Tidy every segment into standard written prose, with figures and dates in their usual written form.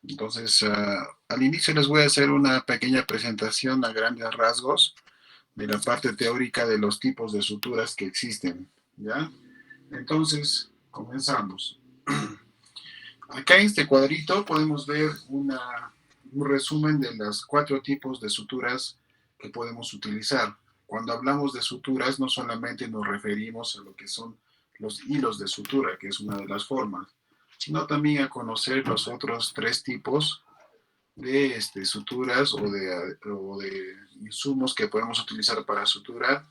Entonces, al inicio les voy a hacer una pequeña presentación a grandes rasgos de la parte teórica de los tipos de suturas que existen, ¿ya? Entonces, comenzamos. Acá en este cuadrito podemos ver un resumen de los 4 tipos de suturas que podemos utilizar. Cuando hablamos de suturas, no solamente nos referimos a lo que son los hilos de sutura, que es una de las formas, sino también a conocer los otros 3 tipos de suturas o de insumos que podemos utilizar para suturar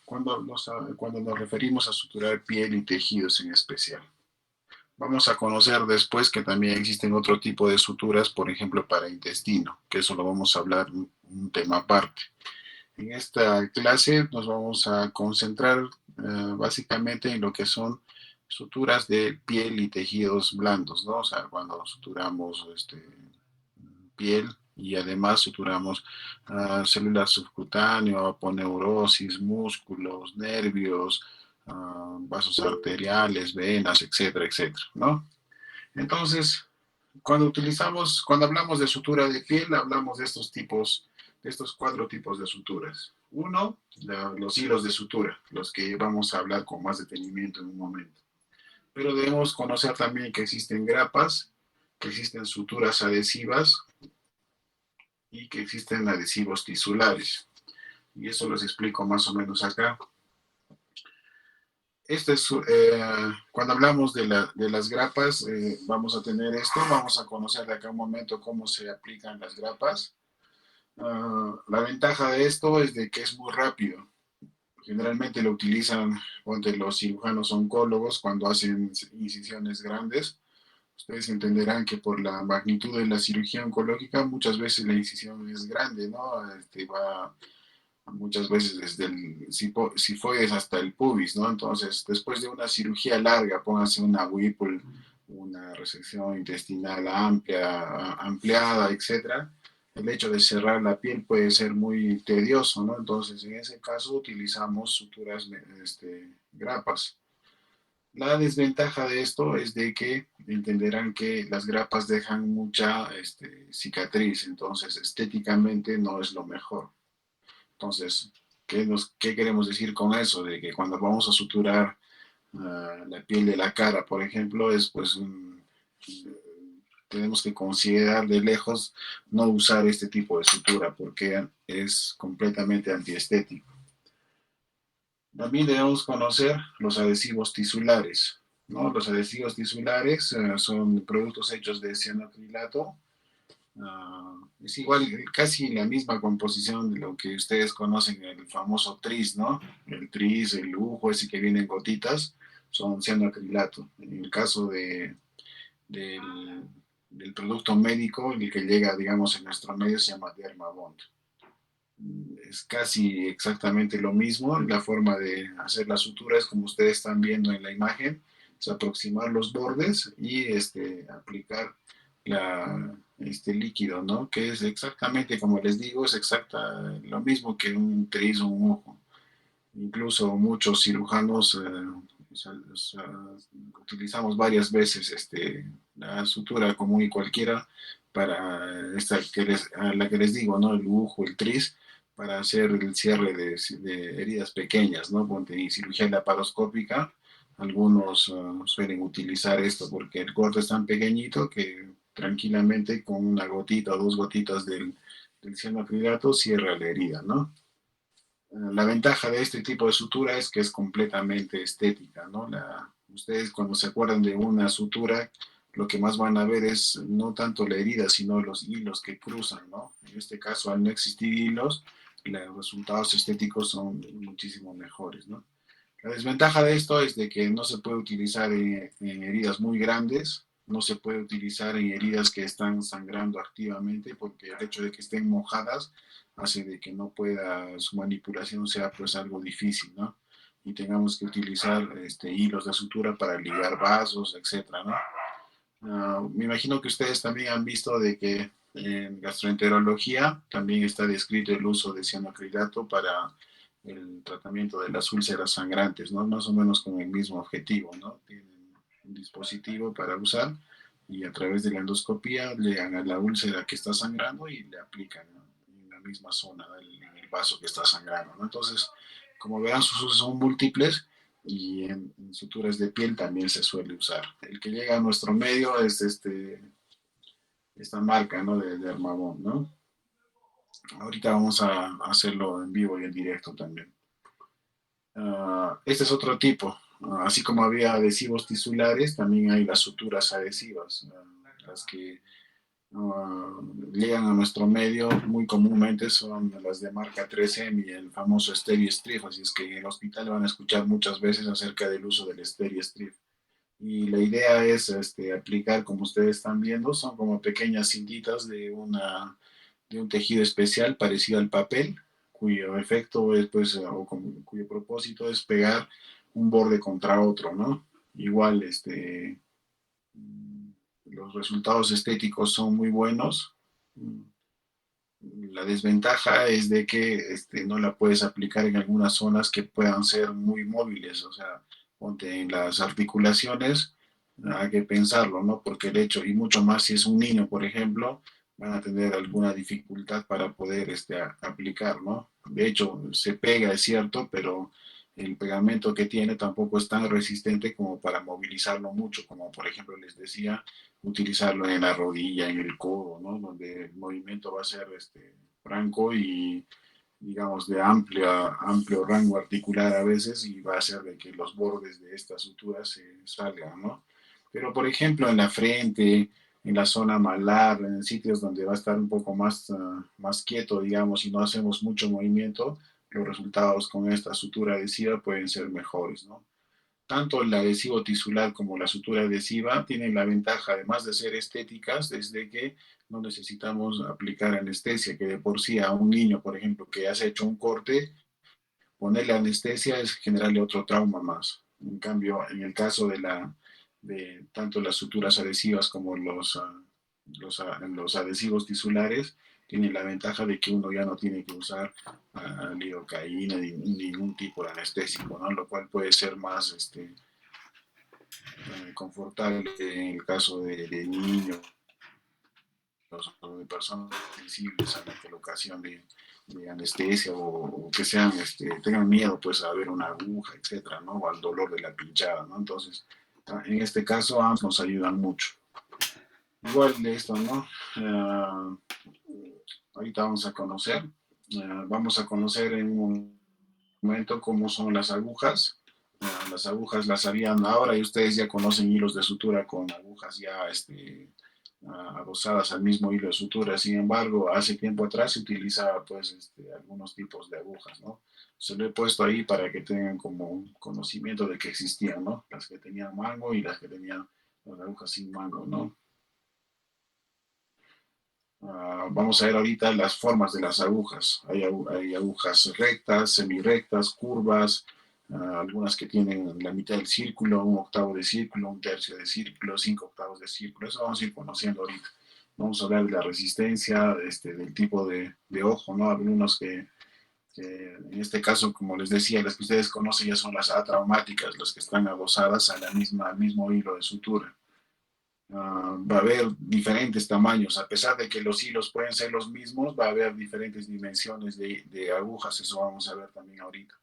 cuando nos referimos a suturar piel y tejidos en especial. Vamos a conocer después que también existen otro tipo de suturas, por ejemplo, para intestino, que eso lo vamos a hablar un tema aparte. En esta clase nos vamos a concentrar básicamente en lo que son suturas de piel y tejidos blandos, ¿no? O sea, cuando suturamos piel y además suturamos células subcutáneas, aponeurosis, músculos, nervios, vasos arteriales, venas, etcétera, etcétera, ¿no? Entonces, cuando hablamos de sutura de piel, hablamos de estos tipos, de estos 4 tipos de suturas. Uno, los hilos de sutura, los que vamos a hablar con más detenimiento en un momento. Pero debemos conocer también que existen grapas, que existen suturas adhesivas y que existen adhesivos tisulares. Y eso les explico más o menos acá. Cuando hablamos de las grapas, vamos a tener esto, vamos a conocer de acá un momento cómo se aplican las grapas. La ventaja de esto es de que es muy rápido. Generalmente lo utilizan los cirujanos oncólogos cuando hacen incisiones grandes. Ustedes entenderán que por la magnitud de la cirugía oncológica muchas veces la incisión es grande, ¿no? Va muchas veces desde si fue hasta el pubis, ¿no? Entonces, después de una cirugía larga, pónganse una Whipple, una resección intestinal amplia, ampliada, etcétera, el hecho de cerrar la piel puede ser muy tedioso, ¿no? Entonces, en ese caso utilizamos suturas, grapas. La desventaja de esto es de que entenderán que las grapas dejan mucha cicatriz, entonces estéticamente no es lo mejor. Entonces, ¿qué queremos decir con eso? De que cuando vamos a suturar la piel de la cara, por ejemplo, tenemos que considerar de lejos no usar este tipo de sutura porque es completamente antiestético. También debemos conocer los adhesivos tisulares, ¿no? Los adhesivos tisulares son productos hechos de cianoacrilato. Es igual, casi la misma composición de lo que ustedes conocen, el famoso tris, ¿no? El tris, el lujo, ese que viene en gotitas, son cianoacrilato. En el caso del, del producto médico, el que llega, digamos, en nuestro medio se llama Dermabond. Es casi exactamente lo mismo, la forma de hacer las suturas, como ustedes están viendo en la imagen, es aproximar los bordes y aplicar este líquido, ¿no? Que es exactamente, como les digo, es lo mismo que un tris o un ojo. Incluso muchos cirujanos utilizamos varias veces la sutura común y cualquiera para a la que les digo, ¿no? El lujo, el tris, para hacer el cierre de heridas pequeñas, ¿no? Ponte en cirugía laparoscópica, algunos suelen utilizar esto porque el corte es tan pequeñito que tranquilamente con una gotita o 2 gotitas del cianoacrilato cierra la herida, ¿no? La ventaja de este tipo de sutura es que es completamente estética, ¿no? Ustedes cuando se acuerdan de una sutura, lo que más van a ver es no tanto la herida, sino los hilos que cruzan, ¿no? En este caso, al no existir hilos, los resultados estéticos son muchísimo mejores, ¿no? La desventaja de esto es de que no se puede utilizar en heridas muy grandes, no se puede utilizar en heridas que están sangrando activamente, porque el hecho de que estén mojadas hace de que no pueda, su manipulación sea pues algo difícil, ¿no? Y tengamos que utilizar hilos de sutura para ligar vasos, etcétera, ¿no? Me imagino que ustedes también han visto de que en gastroenterología también está descrito el uso de cianoacrilato para el tratamiento de las úlceras sangrantes, ¿no? Más o menos con el mismo objetivo, ¿no? Tienen un dispositivo para usar y a través de la endoscopía llegan a la úlcera que está sangrando y le aplican, ¿no?, en la misma zona, en el vaso que está sangrando, ¿no? Entonces, como verán, sus usos son múltiples y en suturas de piel también se suele usar. El que llega a nuestro medio es esta marca, ¿no?, de Armabón, ¿no? Ahorita vamos a hacerlo en vivo y en directo también. Este es otro tipo. Así como había adhesivos tisulares, también hay las suturas adhesivas, las que llegan a nuestro medio muy comúnmente son las de marca 3M y el famoso Steri Strip, así es que en el hospital van a escuchar muchas veces acerca del uso del Steri Strip. Y la idea es aplicar, como ustedes están viendo, son como pequeñas cintitas de un tejido especial parecido al papel, cuyo efecto es, pues, cuyo propósito es pegar un borde contra otro, ¿no? Igual, los resultados estéticos son muy buenos. La desventaja es de que no la puedes aplicar en algunas zonas que puedan ser muy móviles, o sea, ponte en las articulaciones, hay que pensarlo, ¿no? Porque el hecho, y mucho más si es un niño, por ejemplo, van a tener alguna dificultad para poder aplicar, ¿no? De hecho, se pega, es cierto, pero el pegamento que tiene tampoco es tan resistente como para movilizarlo mucho, como por ejemplo les decía, utilizarlo en la rodilla, en el codo, ¿no? Donde el movimiento va a ser franco y, digamos, de amplio rango articular a veces y va a hacer de que los bordes de estas suturas se salgan, ¿no? Pero, por ejemplo, en la frente, en la zona malar, en sitios donde va a estar un poco más quieto, digamos, y no hacemos mucho movimiento, los resultados con esta sutura adhesiva pueden ser mejores, ¿no? Tanto el adhesivo tisular como la sutura adhesiva tienen la ventaja, además de ser estéticas, desde que no necesitamos aplicar anestesia, que de por sí a un niño, por ejemplo, que has hecho un corte, ponerle anestesia es generarle otro trauma más. En cambio, en el caso de tanto las suturas adhesivas como los adhesivos tisulares, tienen la ventaja de que uno ya no tiene que usar lidocaína ni ningún tipo de anestésico, ¿no? Lo cual puede ser más confortable en el caso de niños o de personas sensibles a la colocación de anestesia o que sean, tengan miedo pues a ver una aguja, etcétera, ¿no? O al dolor de la pinchada, ¿no? Entonces, en este caso ambos nos ayudan mucho. Igual de esto, ¿no? Ahorita vamos a conocer en un momento cómo son las agujas. Las agujas las habían ahora y ustedes ya conocen hilos de sutura con agujas ya adosadas al mismo hilo de sutura. Sin embargo, hace tiempo atrás se utilizaba pues algunos tipos de agujas, ¿no? Se lo he puesto ahí para que tengan como un conocimiento de que existían, ¿no? Las que tenían mango y las que tenían las agujas sin mango, ¿no? Vamos a ver ahorita las formas de las agujas. Hay agujas rectas, semirectas, curvas, algunas que tienen la mitad del círculo, un octavo de círculo, un tercio de círculo, 5 octavos de círculo. Eso vamos a ir conociendo ahorita. Vamos a hablar de la resistencia, del tipo de ojo, ¿no? Algunos que en este caso, como les decía, las que ustedes conocen ya son las atraumáticas, las que están adosadas al mismo hilo de sutura. Va a haber diferentes tamaños, a pesar de que los hilos pueden ser los mismos, va a haber diferentes dimensiones de agujas, eso vamos a ver también ahorita.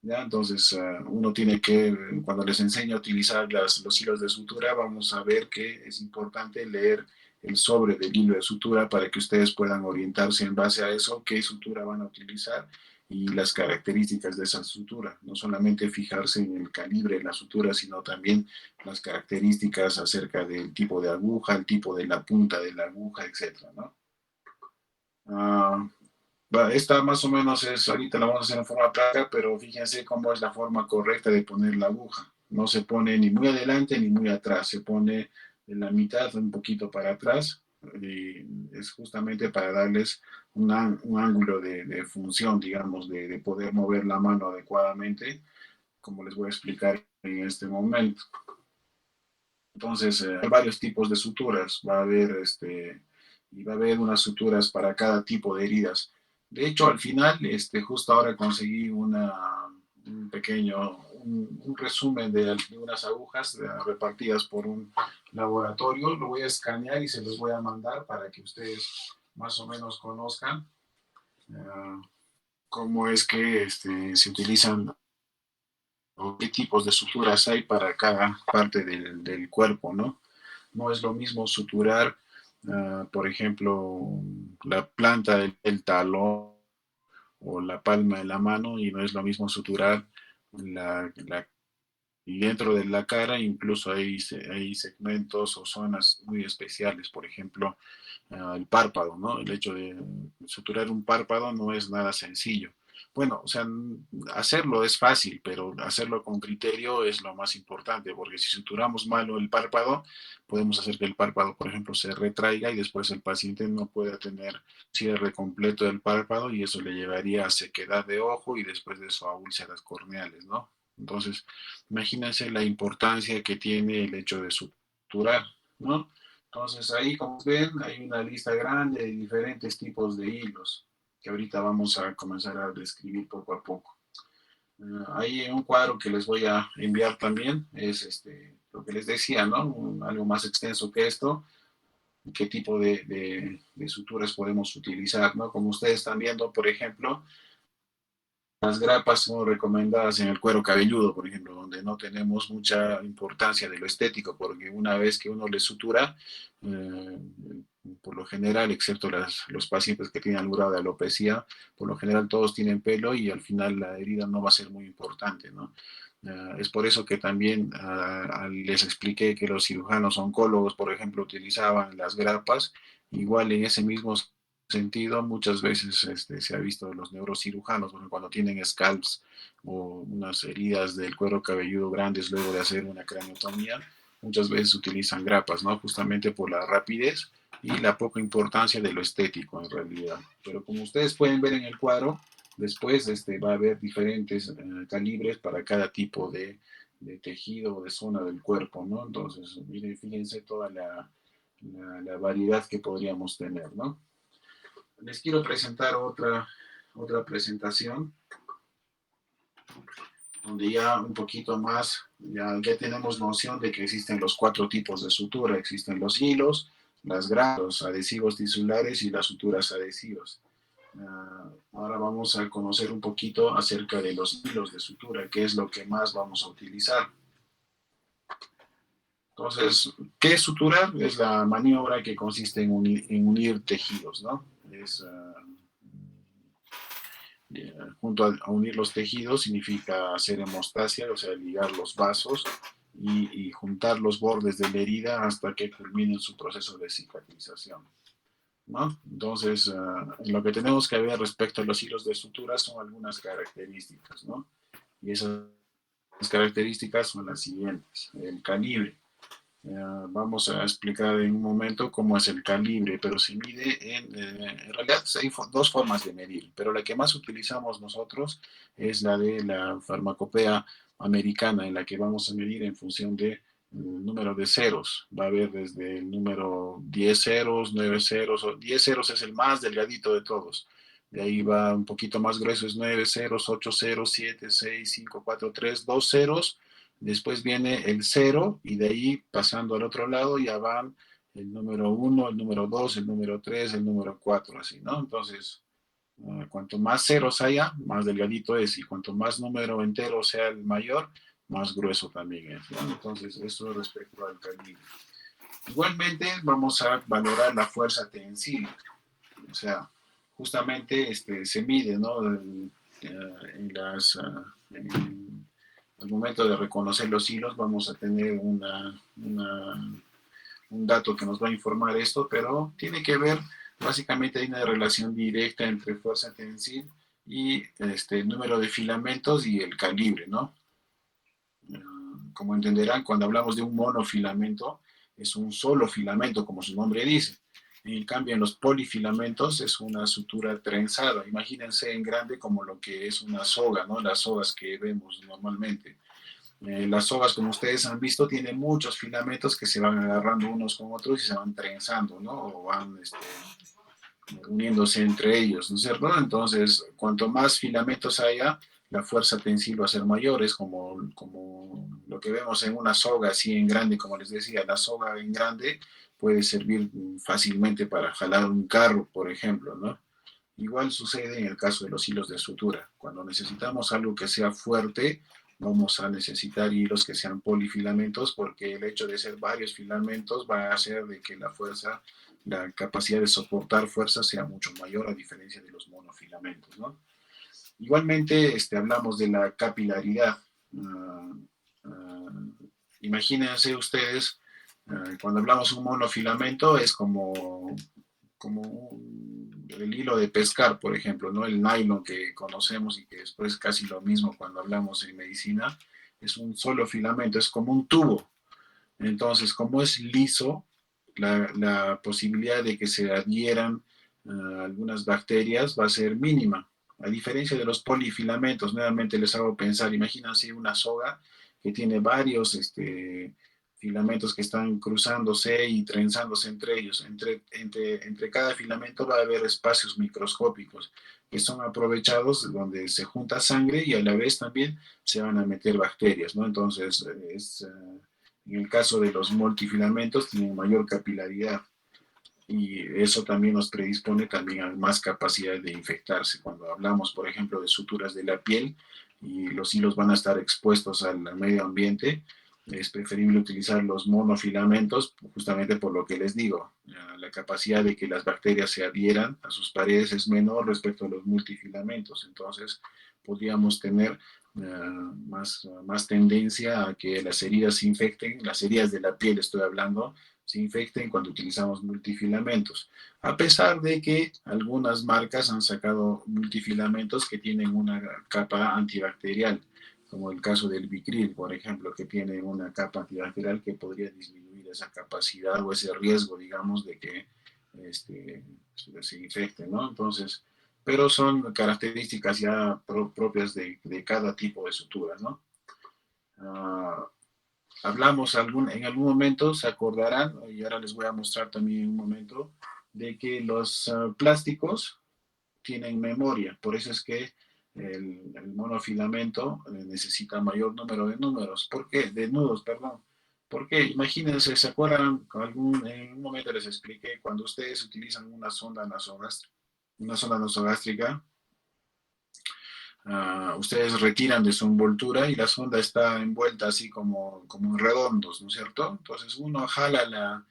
¿Ya? Entonces, uno tiene que, cuando les enseño a utilizar los hilos de sutura, vamos a ver que es importante leer el sobre del hilo de sutura para que ustedes puedan orientarse en base a eso, qué sutura van a utilizar y las características de esa sutura. No solamente fijarse en el calibre de la sutura, sino también las características acerca del tipo de aguja, el tipo de la punta de la aguja, etcétera, ¿no? Esta más o menos ahorita la vamos a hacer en forma plana, pero fíjense cómo es la forma correcta de poner la aguja. No se pone ni muy adelante ni muy atrás, se pone en la mitad, un poquito para atrás, y es justamente para darles un ángulo de función, digamos, de poder mover la mano adecuadamente, como les voy a explicar en este momento. Entonces, hay varios tipos de suturas. Y va a haber unas suturas para cada tipo de heridas. De hecho, al final, justo ahora conseguí un un resumen de unas agujas repartidas por un laboratorio. Lo voy a escanear y se los voy a mandar para que ustedes más o menos conozcan cómo es que se utilizan o qué tipos de suturas hay para cada parte del cuerpo, ¿no? No es lo mismo suturar, por ejemplo, la planta del talón o la palma de la mano, y no es lo mismo suturar y dentro de la cara incluso hay segmentos o zonas muy especiales, por ejemplo, el párpado, ¿no? El hecho de suturar un párpado no es nada sencillo. Bueno, o sea, hacerlo es fácil, pero hacerlo con criterio es lo más importante, porque si suturamos mal el párpado, podemos hacer que el párpado, por ejemplo, se retraiga y después el paciente no pueda tener cierre completo del párpado y eso le llevaría a sequedad de ojo y después de eso a úlceras corneales, ¿no? Entonces, imagínense la importancia que tiene el hecho de suturar, ¿no? Entonces ahí, como ven, hay una lista grande de diferentes tipos de hilos que ahorita vamos a comenzar a describir poco a poco. Ahí en un cuadro que les voy a enviar también es lo que les decía, ¿no? Algo más extenso que esto, qué tipo de suturas podemos utilizar, ¿no? Como ustedes están viendo, por ejemplo, las grapas son recomendadas en el cuero cabelludo, por ejemplo, donde no tenemos mucha importancia de lo estético, porque una vez que uno le sutura, eh, por lo general, excepto los pacientes que tienen algún grado de alopecia, por lo general todos tienen pelo y al final la herida no va a ser muy importante, ¿no? Es por eso que también les expliqué que los cirujanos oncólogos, por ejemplo, utilizaban las grapas, igual en ese mismo sentido, muchas veces se ha visto los neurocirujanos, bueno, cuando tienen scalps o unas heridas del cuero cabelludo grandes luego de hacer una craniotomía, muchas veces utilizan grapas, ¿no? Justamente por la rapidez y la poca importancia de lo estético en realidad. Pero como ustedes pueden ver en el cuadro, después va a haber diferentes calibres para cada tipo de tejido o de zona del cuerpo, ¿no? Entonces, miren, fíjense toda la variedad que podríamos tener, ¿no? Les quiero presentar otra presentación donde ya un poquito más, ya tenemos noción de que existen los 4 tipos de sutura. Existen los hilos, las grapas, los adhesivos tisulares y las suturas adhesivas. Ahora vamos a conocer un poquito acerca de los hilos de sutura, que es lo que más vamos a utilizar. Entonces, ¿qué es suturar? Es la maniobra que consiste en unir tejidos, ¿no? Es junto a unir los tejidos significa hacer hemostasia, o sea, ligar los vasos y juntar los bordes de la herida hasta que culminen su proceso de cicatrización, ¿no? Entonces, lo que tenemos que ver respecto a los hilos de sutura son algunas características, ¿no? Y esas características son las siguientes. El calibre. Vamos a explicar en un momento cómo es el calibre, pero se mide en realidad hay 2 formas de medir, pero la que más utilizamos nosotros es la de la farmacopea americana, en la que vamos a medir en función de número de ceros. Va a haber desde el número 10 ceros, 9 ceros, o 10 ceros es el más delgadito de todos. De ahí va un poquito más grueso, es 9 ceros, 8 ceros, 7, 6, 5, 4, 3, 2 ceros. Después viene el 0 y de ahí pasando al otro lado ya van el número 1, el número 2, el número 3, el número 4, así, ¿no? Entonces, cuanto más ceros haya, más delgadito es, y cuanto más número entero sea el mayor, más grueso también es, ¿no? Entonces, eso respecto al calibre. Igualmente, vamos a valorar la fuerza tensil, o sea, justamente se mide, ¿no? En al momento de reconocer los hilos vamos a tener un dato que nos va a informar esto, pero tiene que ver, básicamente hay una relación directa entre fuerza tensil y el número de filamentos y el calibre, ¿no? Como entenderán, cuando hablamos de un monofilamento, es un solo filamento, como su nombre dice. En cambio, en los polifilamentos es una sutura trenzada. Imagínense en grande como lo que es una soga, ¿no? Las sogas que vemos normalmente. Las sogas, como ustedes han visto, tienen muchos filamentos que se van agarrando unos con otros y se van trenzando, ¿no? O van uniéndose entre ellos, ¿no es cierto? Entonces, cuanto más filamentos haya, la fuerza tensil va a ser mayor, es como lo que vemos en una soga así en grande, como les decía, la soga en grande puede servir fácilmente para jalar un carro, por ejemplo, ¿no? Igual sucede en el caso de los hilos de sutura. Cuando necesitamos algo que sea fuerte, vamos a necesitar hilos que sean polifilamentos porque el hecho de ser varios filamentos va a hacer de que la fuerza, la capacidad de soportar fuerza sea mucho mayor a diferencia de los monofilamentos, ¿no? Igualmente, hablamos de la capilaridad. Uh, uh, Imagínense ustedes, cuando hablamos de un monofilamento es como el hilo de pescar, por ejemplo, ¿no? El nylon que conocemos y que después es casi lo mismo cuando hablamos en medicina, es un solo filamento, es como un tubo. Entonces, como es liso, la posibilidad de que se adhieran algunas bacterias va a ser mínima. A diferencia de los polifilamentos, nuevamente les hago pensar, imagínense una soga que tiene varios filamentos que están cruzándose y trenzándose entre ellos. Entre cada filamento va a haber espacios microscópicos que son aprovechados donde se junta sangre y a la vez también se van a meter bacterias, ¿no? Entonces, en el caso de los multifilamentos tienen mayor capilaridad y eso también nos predispone también a más capacidad de infectarse. Cuando hablamos, por ejemplo, de suturas de la piel y los hilos van a estar expuestos al medio ambiente, es preferible utilizar los monofilamentos justamente por lo que les digo. La capacidad de que las bacterias se adhieran a sus paredes es menor respecto a los multifilamentos. Entonces, podríamos tener más tendencia a que las heridas se infecten, las heridas de la piel estoy hablando, se infecten cuando utilizamos multifilamentos. A pesar de que algunas marcas han sacado multifilamentos que tienen una capa antibacterial, como el caso del Vicril, por ejemplo, que tiene una capa antibacterial que podría disminuir esa capacidad o ese riesgo, digamos, de que se infecte, ¿no? Entonces, pero son características ya propias de cada tipo de sutura, ¿no? Uh, Hablamos en algún momento, se acordarán, y ahora les voy a mostrar también en un momento, de que los plásticos tienen memoria, por eso es que el monofilamento necesita mayor número de números. ¿Por qué? De nudos, perdón. Porque imagínense, ¿se acuerdan? En un momento les expliqué, cuando ustedes utilizan una sonda nasogástrica, ustedes retiran de su envoltura y la sonda está envuelta así como en redondos, ¿no es cierto? Entonces uno jala la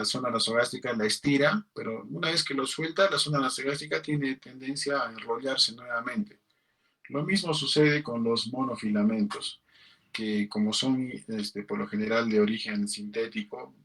zona nasogástrica, la estira, pero una vez que lo suelta, la zona nasogástrica tiene tendencia a enrollarse nuevamente. Lo mismo sucede con los monofilamentos, que como son por lo general de origen sintético,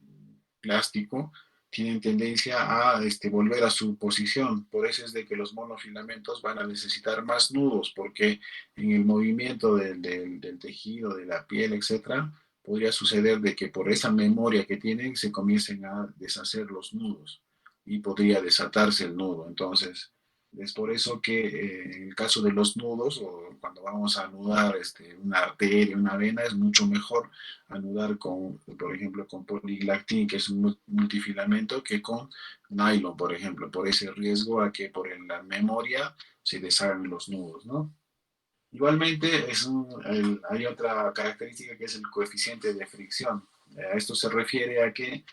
plástico, tienen tendencia a volver a su posición. Por eso es de que los monofilamentos van a necesitar más nudos, porque en el movimiento del tejido, de la piel, etcétera, podría suceder de que por esa memoria que tienen se comiencen a deshacer los nudos y podría desatarse el nudo. Entonces, es por eso que en el caso de los nudos, o cuando vamos a anudar una arteria, una vena, es mucho mejor anudar con, por ejemplo, con poliglactín, que es un multifilamento, que con nylon, por ejemplo, por ese riesgo a que por la memoria se deshagan los nudos, ¿no? Igualmente, hay otra característica que es el coeficiente de fricción. Esto se refiere a que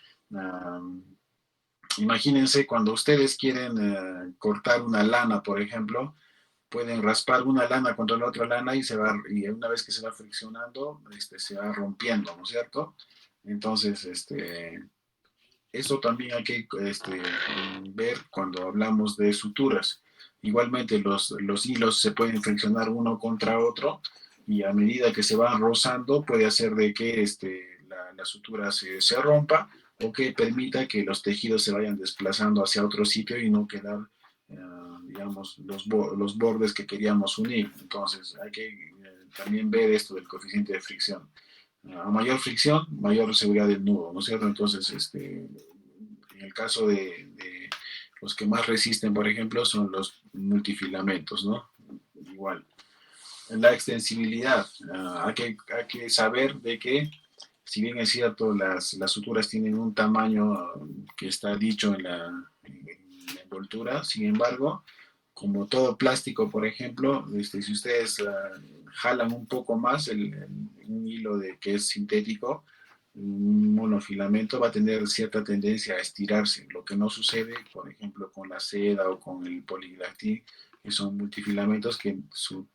imagínense cuando ustedes quieren cortar una lana, por ejemplo, pueden raspar una lana contra la otra lana y una vez que se va friccionando, se va rompiendo, ¿no es cierto? Entonces, eso también hay que ver cuando hablamos de suturas. Igualmente, los hilos se pueden friccionar uno contra otro y a medida que se van rozando puede hacer de que la sutura se rompa o que permita que los tejidos se vayan desplazando hacia otro sitio y no quedar, digamos, los bordes que queríamos unir. Entonces, hay que también ver esto del coeficiente de fricción. A mayor fricción, mayor seguridad del nudo, ¿no es cierto? Entonces, en el caso de los que más resisten, por ejemplo, son los multifilamentos, ¿no? Igual. La extensibilidad, hay que saber de que, si bien es cierto, las suturas tienen un tamaño que está dicho en la envoltura, sin embargo, como todo plástico, por ejemplo, si ustedes jalan un poco más un hilo que es sintético, un monofilamento va a tener cierta tendencia a estirarse, lo que no sucede, por ejemplo, con la seda o con el poliglactín, que son multifilamentos que su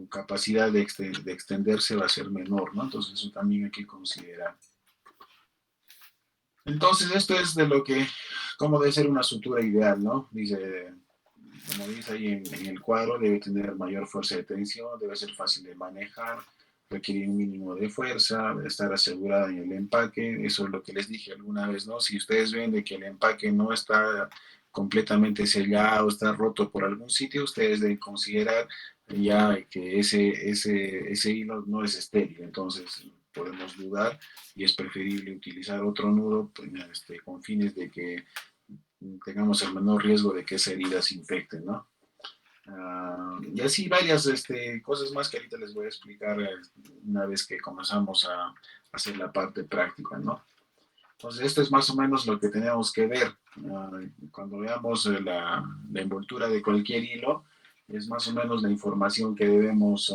capacidad de extenderse va a ser menor, ¿no? Entonces eso también hay que considerar. Entonces esto es cómo debe ser una sutura ideal, ¿no? Como dice ahí en el cuadro, debe tener mayor fuerza de tensión, debe ser fácil de manejar, requiere un mínimo de fuerza, debe estar asegurada en el empaque. Eso es lo que les dije alguna vez, ¿no? Si ustedes ven de que el empaque no está completamente sellado, está roto por algún sitio, ustedes deben considerar ya que ese hilo no es estéril. Entonces podemos dudar y es preferible utilizar otro nudo con fines de que tengamos el menor riesgo de que esa herida se infecte, ¿no? Y así varias cosas más que ahorita les voy a explicar una vez que comenzamos a hacer la parte práctica, ¿no? Entonces, esto es más o menos lo que tenemos que ver. Cuando veamos la envoltura de cualquier hilo, es más o menos la información que debemos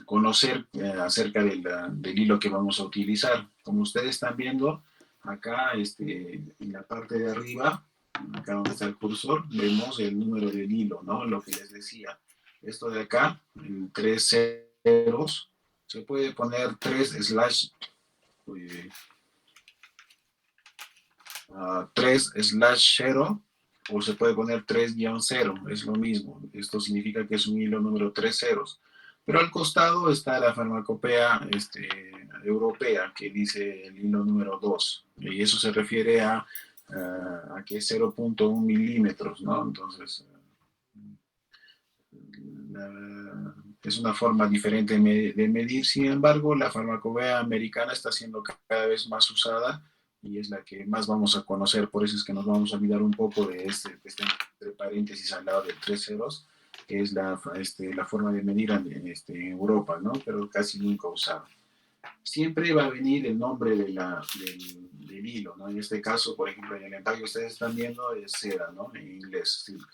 conocer acerca del hilo que vamos a utilizar. Como ustedes están viendo, acá en la parte de arriba, acá donde está el cursor, vemos el número del hilo, ¿no? Lo que les decía. Esto de acá, en 3 ceros, se puede poner 3/0 o se puede poner 3-0, es lo mismo. Esto significa que es un hilo número 3 ceros. Pero al costado está la farmacopea europea, que dice el hilo número 2. Y eso se refiere a que es 0.1 milímetros, ¿no? Entonces, es una forma diferente de medir. Sin embargo, la farmacopea americana está siendo cada vez más usada y es la que más vamos a conocer. Por eso es que nos vamos a olvidar un poco de este entre paréntesis al lado de 3 ceros, que es la forma de medir en Europa, ¿no? Pero casi nunca usada. Siempre va a venir el nombre del hilo, ¿no? En este caso, por ejemplo, en el empaque que ustedes están viendo es seda, ¿no? En inglés, silk.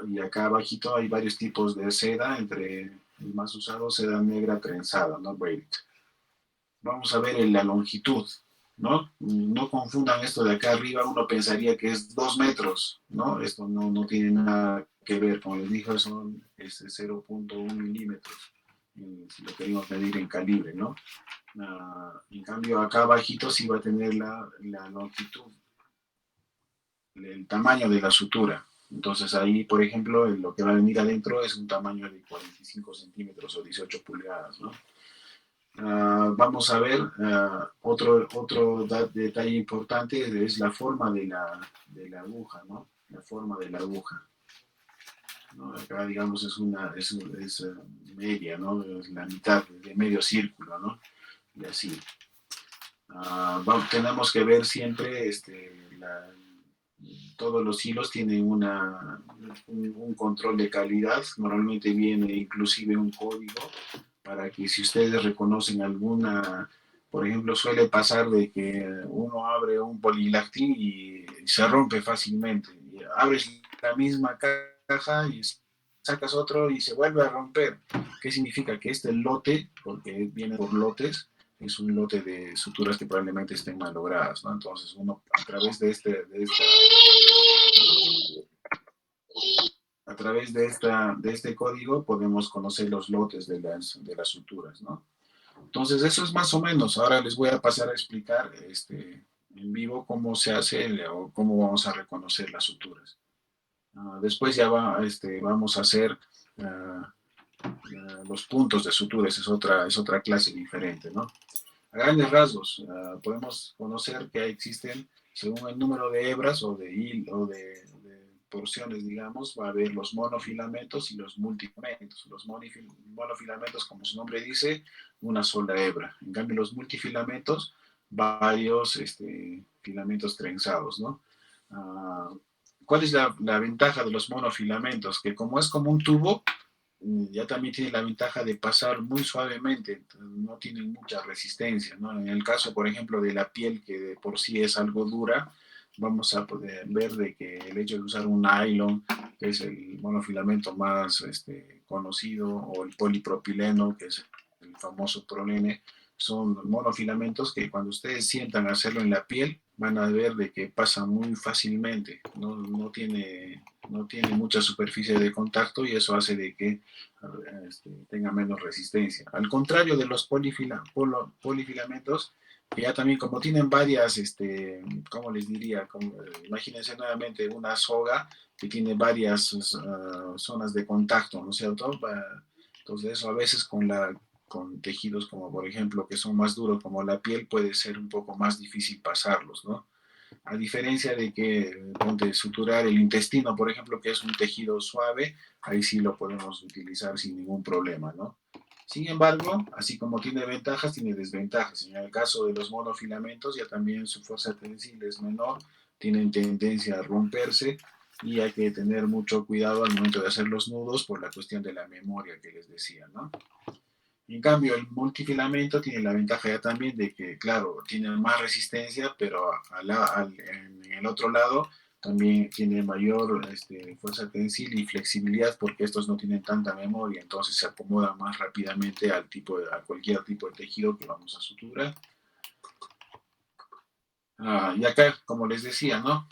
Y acá abajito hay varios tipos de seda, entre el más usado, seda negra trenzada, ¿no? Braided. Vamos a ver la longitud, ¿no? No confundan esto de acá arriba, uno pensaría que es 2 metros, ¿no? Esto no tiene nada que ver, como les dije, son 0.1 milímetros, si lo queremos medir en calibre, ¿no? En cambio, acá abajito sí va a tener la longitud, el tamaño de la sutura. Entonces ahí, por ejemplo, lo que va a venir adentro es un tamaño de 45 centímetros o 18 pulgadas, ¿no? Vamos a ver otro detalle importante es la forma de la aguja, ¿no? La forma de la aguja, ¿no? Acá, digamos, es media, ¿no? Es la mitad de medio círculo, ¿no? Y así. Tenemos que ver siempre todos los hilos tienen un control de calidad. Normalmente viene inclusive un código para que si ustedes reconocen alguna, por ejemplo, suele pasar de que uno abre un polilactín y se rompe fácilmente. Y abres la misma caja y sacas otro y se vuelve a romper. ¿Qué significa? Que este lote, porque viene por lotes, es un lote de suturas que probablemente estén malogradas, ¿no? Entonces uno a través de este código podemos conocer los lotes de las suturas, ¿no? Entonces eso es más o menos. Ahora les voy a pasar a explicar en vivo cómo se hace o cómo vamos a reconocer las suturas. Después ya vamos a hacer los puntos de suturas, es otra clase diferente, ¿no? A grandes rasgos, podemos conocer que existen, según el número de hebras o de porciones, digamos, va a haber los monofilamentos y los multifilamentos. Los monofilamentos, como su nombre dice, una sola hebra. En cambio, los multifilamentos, varios filamentos trenzados, ¿no? ¿Cuál es la ventaja de los monofilamentos? Que como es como un tubo, ya también tiene la ventaja de pasar muy suavemente, no tienen mucha resistencia, ¿no? En el caso, por ejemplo, de la piel, que de por sí es algo dura, vamos a poder ver de que el hecho de usar un nylon, que es el monofilamento más conocido, o el polipropileno, que es el famoso prolene, son monofilamentos que cuando ustedes sientan hacerlo en la piel, van a ver de que pasa muy fácilmente, no tiene mucha superficie de contacto y eso hace de que tenga menos resistencia. Al contrario de los polifilamentos, que ya también como tienen varias, ¿cómo les diría? Imagínense nuevamente una soga que tiene varias zonas de contacto, ¿no es cierto? Entonces eso a veces con tejidos como por ejemplo que son más duros como la piel puede ser un poco más difícil pasarlos, ¿no? A diferencia de que ponte suturar el intestino, por ejemplo, que es un tejido suave, ahí sí lo podemos utilizar sin ningún problema, ¿no? Sin embargo, así como tiene ventajas, tiene desventajas. En el caso de los monofilamentos, ya también su fuerza tensible es menor, tienen tendencia a romperse y hay que tener mucho cuidado al momento de hacer los nudos por la cuestión de la memoria que les decía, ¿no? En cambio, el multifilamento tiene la ventaja ya también de que, claro, tiene más resistencia, pero en el otro lado también tiene mayor fuerza tensil y flexibilidad porque estos no tienen tanta memoria, entonces se acomodan más rápidamente a cualquier tipo de tejido que vamos a suturar. Y acá, como les decía, ¿no?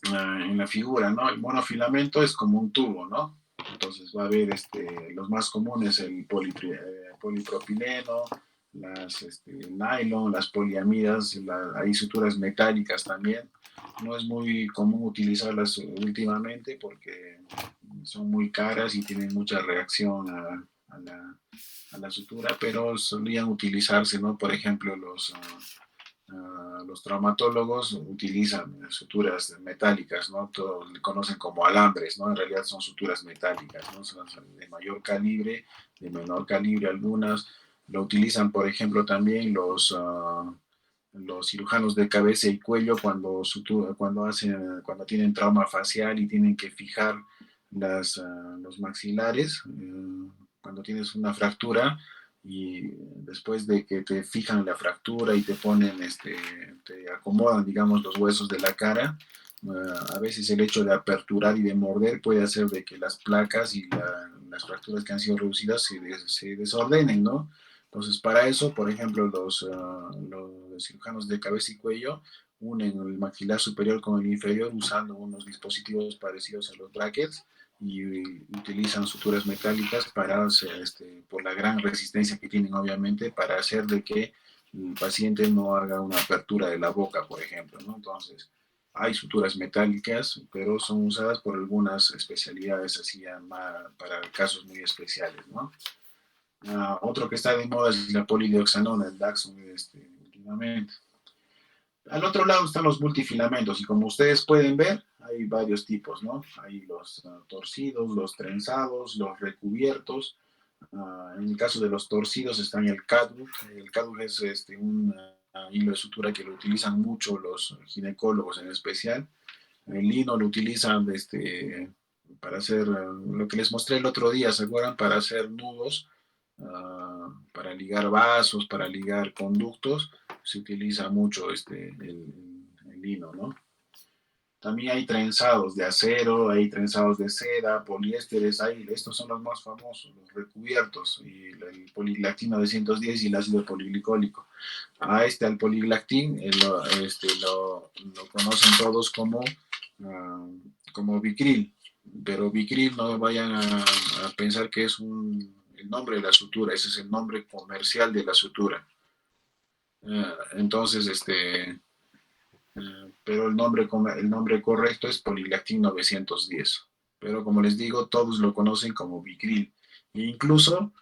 En la figura, ¿no? El monofilamento es como un tubo, ¿no? Entonces va a haber los más comunes, el polipropileno, el nylon, las poliamidas, hay suturas metálicas también. No es muy común utilizarlas últimamente porque son muy caras y tienen mucha reacción a la sutura, pero solían utilizarse, ¿no? Por ejemplo, los traumatólogos utilizan suturas metálicas, ¿no? Todos le conocen como alambres, ¿no? En realidad son suturas metálicas, ¿no? Son de mayor calibre, de menor calibre algunas. Lo utilizan, por ejemplo, también los cirujanos de cabeza y cuello cuando tienen trauma facial y tienen que fijar los maxilares, cuando tienes una fractura y después de que te fijan la fractura y te ponen, te acomodan, digamos, los huesos de la cara, a veces el hecho de aperturar y de morder puede hacer de que las placas y las fracturas que han sido reducidas se desordenen, ¿no? Entonces, para eso, por ejemplo, los cirujanos de cabeza y cuello unen el maxilar superior con el inferior usando unos dispositivos parecidos a los brackets y utilizan suturas metálicas por la gran resistencia que tienen, obviamente, para hacer de que el paciente no haga una apertura de la boca, por ejemplo, ¿no? Entonces, hay suturas metálicas, pero son usadas por algunas especialidades así para casos muy especiales, ¿no? Otro que está de moda es la polidioxanona, el Daxon, últimamente. Al otro lado están los multifilamentos y como ustedes pueden ver, hay varios tipos, ¿no? Hay los torcidos, los trenzados, los recubiertos. En el caso de los torcidos están el catgut. El catgut es un hilo de sutura que lo utilizan mucho los ginecólogos en especial. El lino lo utilizan para hacer lo que les mostré el otro día, ¿se acuerdan? Para hacer nudos, para ligar vasos, para ligar conductos, se utiliza mucho el lino, ¿no? También hay trenzados de acero, hay trenzados de seda, poliésteres, estos son los más famosos, los recubiertos, y el poliglactino 910 y el ácido poliglicólico. Al poliglactín lo conocen todos como Vicryl, pero Vicryl no vayan a pensar que es el nombre de la sutura, ese es el nombre comercial de la sutura. Entonces, pero el nombre correcto es Poliglactin 910. Pero como les digo, todos lo conocen como Vicryl. E incluso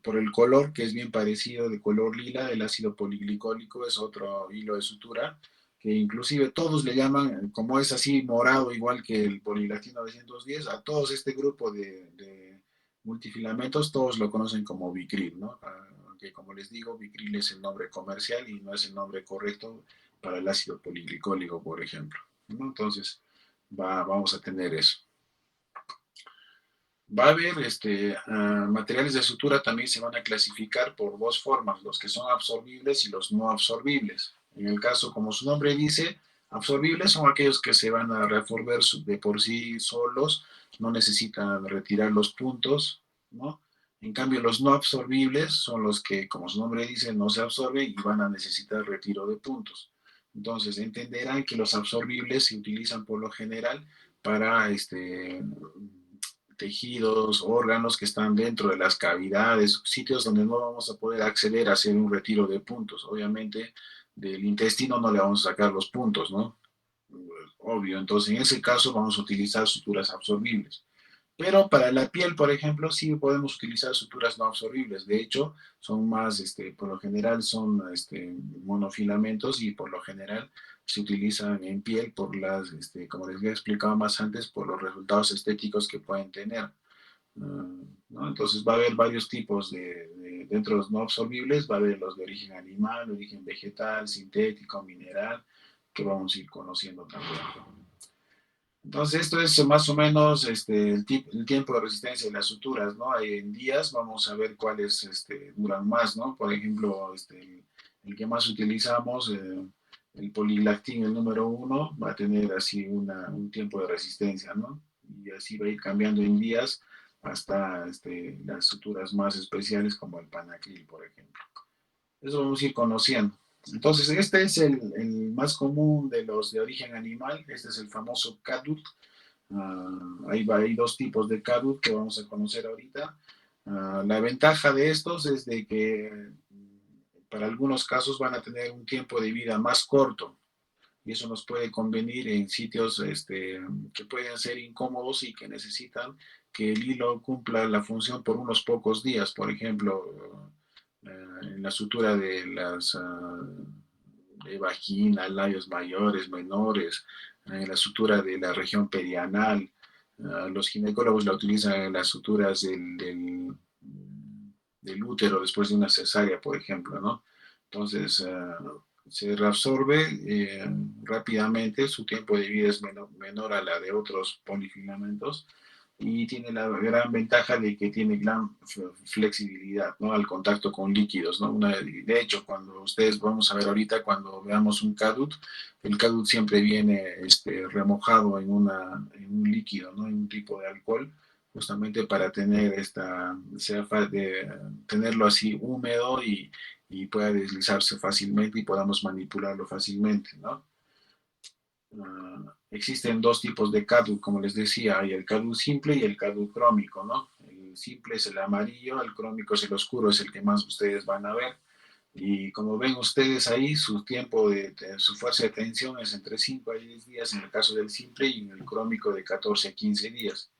por el color, que es bien parecido, de color lila, el ácido poliglicólico es otro hilo de sutura, que inclusive todos le llaman, como es así morado, igual que el Poliglactin 910, a todos este grupo de multifilamentos, todos lo conocen como Vicryl, ¿no? Aunque como les digo, Vicryl es el nombre comercial y no es el nombre correcto para el ácido poliglicólico, por ejemplo, ¿no? Entonces, vamos a tener eso. Va a haber materiales de sutura, también se van a clasificar por dos formas, los que son absorbibles y los no absorbibles. En el caso, como su nombre dice, Absorbibles son aquellos que se van a reabsorber de por sí solos, no necesitan retirar los puntos, ¿no? En cambio, los no absorbibles son los que, como su nombre dice, no se absorben y van a necesitar retiro de puntos. Entonces, entenderán que los absorbibles se utilizan por lo general para tejidos, órganos que están dentro de las cavidades, sitios donde no vamos a poder acceder a hacer un retiro de puntos. Obviamente, del intestino no le vamos a sacar los puntos, ¿no? Obvio, entonces en ese caso vamos a utilizar suturas absorbibles. Pero para la piel, por ejemplo, sí podemos utilizar suturas no absorbibles. De hecho, son más, por lo general son monofilamentos y por lo general se utilizan en piel por las, como les había explicado más antes, por los resultados estéticos que pueden tener. ¿No? Entonces va a haber varios tipos dentro de los no absorbibles, va a haber los de origen animal, origen vegetal, sintético, mineral, que vamos a ir conociendo también. Entonces, esto es más o menos el tiempo de resistencia de las suturas, ¿no? En días vamos a ver cuáles duran más, ¿no? Por ejemplo, el que más utilizamos, el poliglactín, el número uno, va a tener así un tiempo de resistencia, ¿no? Y así va a ir cambiando en días hasta las suturas más especiales como el panacril, por ejemplo. Eso vamos a ir conociendo. Entonces, este es el más común de los de origen animal. Este es el famoso CADUT. Hay dos tipos de CADUT que vamos a conocer ahorita. La ventaja de estos es de que para algunos casos van a tener un tiempo de vida más corto y eso nos puede convenir en sitios que pueden ser incómodos y que necesitan que el hilo cumpla la función por unos pocos días. Por ejemplo, en la sutura de las de vagina, labios mayores, menores, en la sutura de la región perianal. Los ginecólogos la utilizan en las suturas del útero después de una cesárea, por ejemplo, ¿no? Entonces, se reabsorbe rápidamente, su tiempo de vida es menor a la de otros polifilamentos y tiene la gran ventaja de que tiene gran flexibilidad, ¿no? Al contacto con líquidos, ¿no? De hecho, cuando ustedes vamos a ver ahorita, cuando veamos un CADUT, el CADUT siempre viene remojado en un líquido, ¿no? En un tipo de alcohol, justamente para tener tenerlo así húmedo y pueda deslizarse fácilmente y podamos manipularlo fácilmente, ¿no? Existen dos tipos de CADU, como les decía, hay el CADU simple y el CADU crómico, ¿no? El simple es el amarillo, el crómico es el oscuro, es el que más ustedes van a ver. Y como ven ustedes ahí, su tiempo su fuerza de tensión es entre 5 a 10 días en el caso del simple y en el crómico de 14 a 15 días.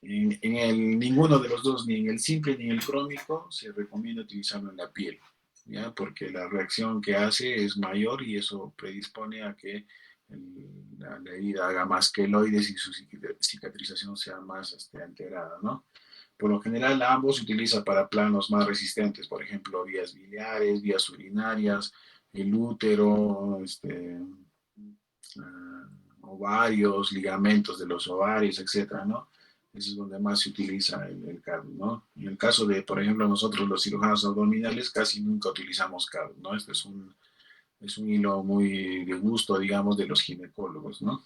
Ninguno de los dos, ni en el simple ni en el crómico, se recomienda utilizarlo en la piel, ¿ya? Porque la reacción que hace es mayor y eso predispone a que la herida haga más queloides y su cicatrización sea más alterada, ¿no? Por lo general, ambos se utiliza para planos más resistentes, por ejemplo, vías biliares, vías urinarias, el útero, ovarios, ligamentos de los ovarios, etcétera, ¿no? Eso es donde más se utiliza el CADU, ¿no? En el caso de, por ejemplo, nosotros los cirujanos abdominales casi nunca utilizamos CADU, ¿no? Este es un hilo muy de gusto, digamos, de los ginecólogos, ¿no?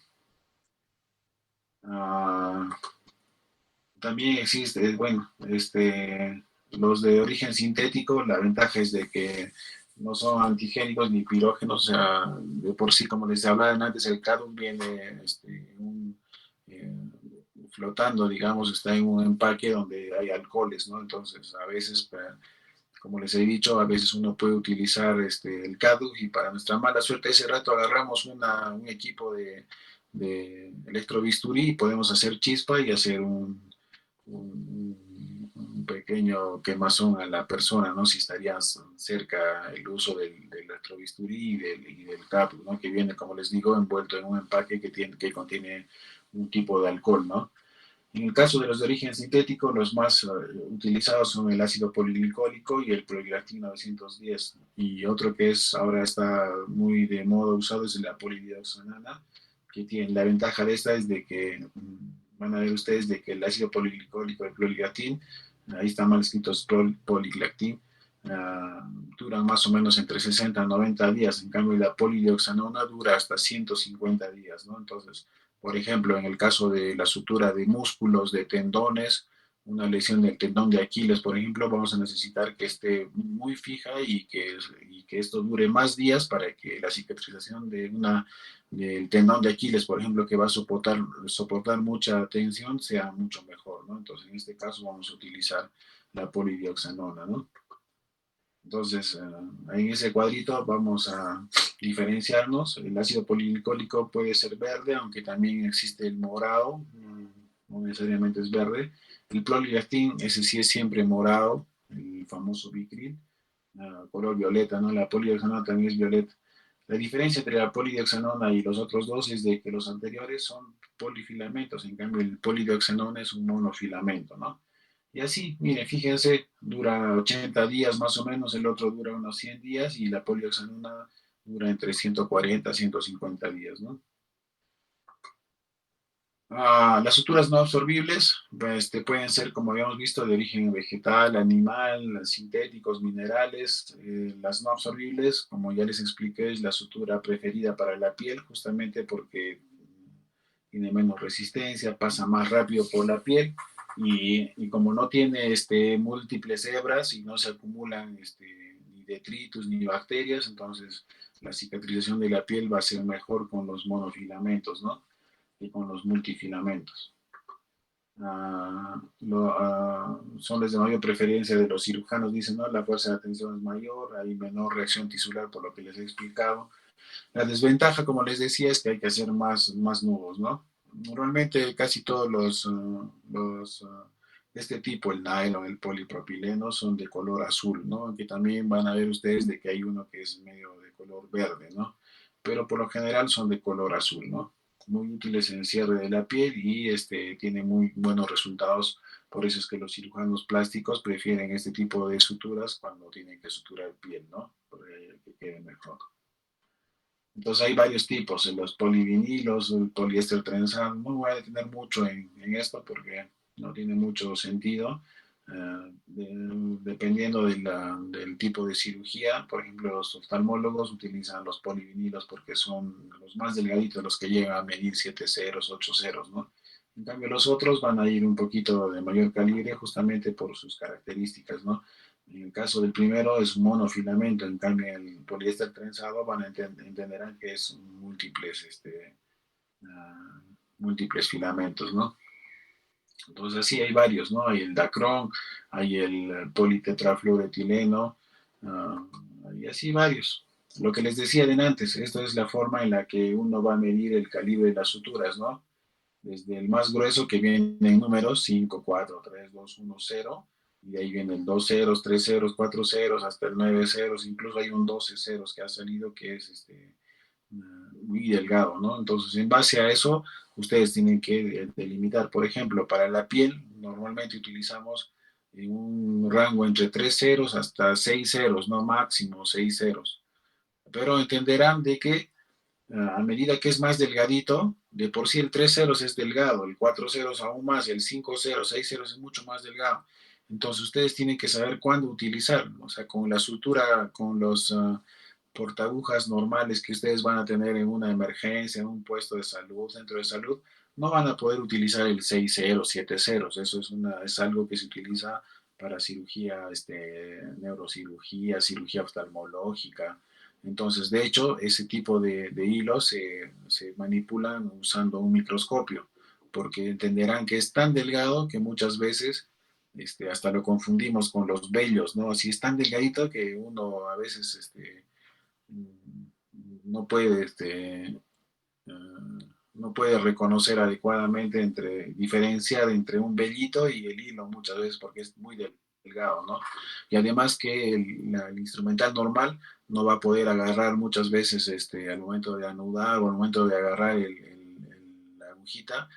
Ah, también existe, bueno, los de origen sintético, la ventaja es de que no son antigénicos ni pirógenos, o sea, de por sí, como les hablaba antes, el cadum viene eh, flotando, digamos, está en un empaque donde hay alcoholes, ¿no? Entonces, a veces, como les he dicho, a veces uno puede utilizar el CADU y para nuestra mala suerte, ese rato agarramos un equipo de electrobisturí y podemos hacer chispa y hacer un pequeño quemazón a la persona, ¿no? Si estarían cerca el uso del electrobisturí y del CADU, ¿no? Que viene, como les digo, envuelto en un empaque que contiene un tipo de alcohol, ¿no? En el caso de los de origen sintético, los más utilizados son el ácido polglicólico y el poliglactin 910. Y otro que ahora está muy de moda usado es la polidioxanana, que tiene la ventaja de esta es de que van a ver ustedes de que el ácido polglicólico, el poliglactin, ahí está mal escrito es poliglactin, ah, duran más o menos entre 60 a 90 días. En cambio, la polidioxanona dura hasta 150 días, ¿no? Entonces, por ejemplo, en el caso de la sutura de músculos, de tendones, una lesión del tendón de Aquiles, por ejemplo, vamos a necesitar que esté muy fija y que esto dure más días para que la cicatrización del tendón de Aquiles, por ejemplo, que va a soportar mucha tensión, sea mucho mejor, ¿no? Entonces, en este caso vamos a utilizar la polidioxanona, ¿no? Entonces, en ese cuadrito vamos a diferenciarnos. El ácido polglicólico puede ser verde, aunque también existe el morado, no necesariamente es verde. El prolactin, ese sí es siempre morado, el famoso Bicril, color violeta, ¿no? La polidioxanona también es violeta. La diferencia entre la polidioxanona y los otros dos es de que los anteriores son polifilamentos, en cambio el polidioxanona es un monofilamento, ¿no? Y así, mire, fíjense, dura 80 días más o menos, el otro dura unos 100 días y la polioxanona dura entre 140 a 150 días, ¿no? Las suturas no absorbibles pueden ser, como habíamos visto, de origen vegetal, animal, sintéticos, minerales. Las no absorbibles, como ya les expliqué, es la sutura preferida para la piel, justamente porque tiene menos resistencia, pasa más rápido por la piel y como no tiene múltiples hebras y no se acumulan ni detritus ni bacterias, entonces la cicatrización de la piel va a ser mejor con los monofilamentos, ¿no? Y con los multifilamentos. Son les de mayor preferencia de los cirujanos, dicen, ¿no? La fuerza de atención es mayor, hay menor reacción tisular por lo que les he explicado. La desventaja, como les decía, es que hay que hacer más nudos, ¿no? Normalmente casi todos de este tipo, el nylon, el polipropileno, son de color azul, ¿no? Aunque también van a ver ustedes de que hay uno que es medio de color verde, ¿no? Pero por lo general son de color azul, ¿no? Muy útiles en el cierre de la piel y tiene muy buenos resultados. Por eso es que los cirujanos plásticos prefieren este tipo de suturas cuando tienen que suturar piel, ¿no? Para que quede mejor. Entonces hay varios tipos, los polivinilos, el poliéster trenzado. No voy a detener mucho en esto porque no tiene mucho sentido. Dependiendo del tipo de cirugía, por ejemplo, los oftalmólogos utilizan los polivinilos porque son los más delgaditos, los que llegan a medir 7 ceros, 8 ceros, ¿no? En cambio, los otros van a ir un poquito de mayor calibre justamente por sus características, ¿no? En el caso del primero es monofilamento, en cambio el poliéster trenzado entenderán que es uh, múltiples filamentos, ¿no? Entonces sí, hay varios, ¿no? Hay el dacrón, hay el politetrafluoretileno, y así varios. Lo que les decía de antes, esto es la forma en la que uno va a medir el calibre de las suturas, ¿no? Desde el más grueso que viene en números, 5 4 3 2 1 0 y de ahí vienen 2 ceros, 3 ceros, 4 ceros, hasta el 9 ceros, incluso hay un 12 ceros que ha salido que es muy delgado, ¿no? Entonces, en base a eso, ustedes tienen que delimitar. Por ejemplo, para la piel, normalmente utilizamos un rango entre 3 ceros hasta 6 ceros, no máximo 6 ceros. Pero entenderán de que a medida que es más delgadito, de por sí el 3 ceros es delgado, el 4 ceros aún más, el 5 ceros, 6 ceros es mucho más delgado. Entonces ustedes tienen que saber cuándo utilizar, o sea, con la sutura, con los portagujas normales que ustedes van a tener en una emergencia, en un puesto de salud, centro de salud, no van a poder utilizar el 6 ceros, 7 ceros, eso es algo que se utiliza para cirugía, neurocirugía, cirugía oftalmológica, entonces, de hecho, ese tipo de hilos se manipulan usando un microscopio, porque entenderán que es tan delgado que muchas veces hasta lo confundimos con los vellos, ¿no? Así es tan delgadito que uno a veces no puede no puede reconocer adecuadamente diferenciar entre un vellito y el hilo muchas veces porque es muy delgado, ¿no? Y además que el instrumental normal no va a poder agarrar muchas veces al momento de anudar o al momento de agarrar la agujita,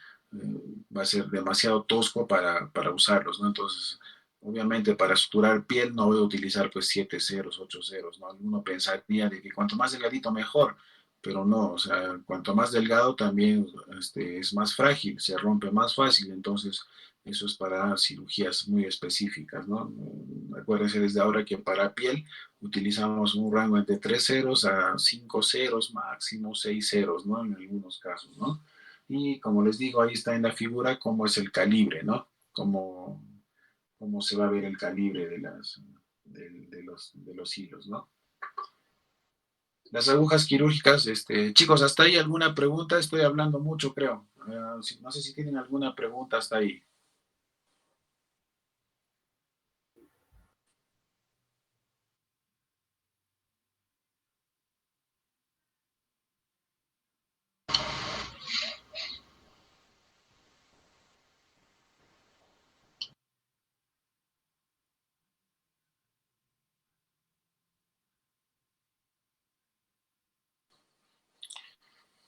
va a ser demasiado tosco para usarlos, ¿no? Entonces, obviamente para suturar piel no voy a utilizar pues 7 ceros, 8 ceros, ¿no? Uno pensaría de que cuanto más delgadito mejor, pero no, o sea, cuanto más delgado también es más frágil, se rompe más fácil, entonces Eso es para cirugías muy específicas, ¿no? Acuérdense desde ahora que para piel utilizamos un rango entre 3 ceros a 5 ceros, máximo 6 ceros, ¿no? En algunos casos, ¿no? Y como les digo, ahí está en la figura cómo es el calibre, ¿no? Cómo se va a ver el calibre de los hilos, ¿no? Las agujas quirúrgicas, chicos, hasta ahí alguna pregunta, estoy hablando mucho, creo. No sé si tienen alguna pregunta hasta ahí.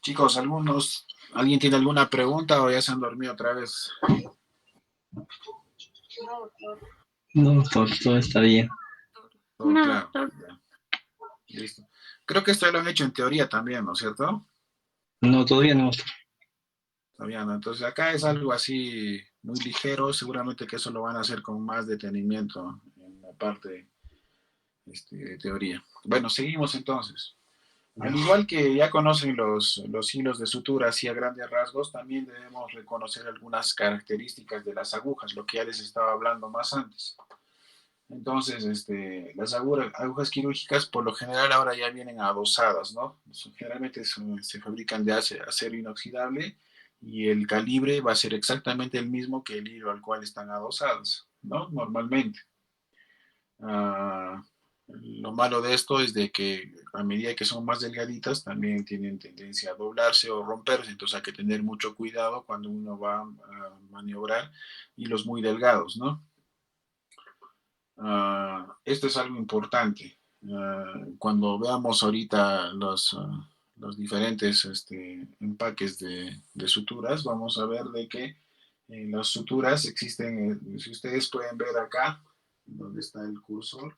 Chicos, ¿alguien tiene alguna pregunta o ya se han dormido otra vez? No, doctor, todo está bien. Todo claro. Ya, listo. Creo que esto lo han hecho en teoría también, ¿no es cierto? No, todavía no. Todavía no. Entonces acá es algo así muy ligero, seguramente que eso lo van a hacer con más detenimiento en la parte de teoría. Bueno, seguimos entonces. Al igual que ya conocen los hilos de sutura así a grandes rasgos, también debemos reconocer algunas características de las agujas, lo que ya les estaba hablando más antes. Entonces, las agujas quirúrgicas por lo general ahora ya vienen adosadas, ¿no? Generalmente se fabrican de acero inoxidable y el calibre va a ser exactamente el mismo que el hilo al cual están adosadas, ¿no? Normalmente. Ah, lo malo de esto es de que a medida que son más delgaditas también tienen tendencia a doblarse o romperse, entonces hay que tener mucho cuidado cuando uno va a maniobrar hilos muy delgados, ¿no? Esto es algo importante. Cuando veamos ahorita los diferentes empaques de suturas, vamos a ver de que las suturas existen, si ustedes pueden ver acá, donde está el cursor,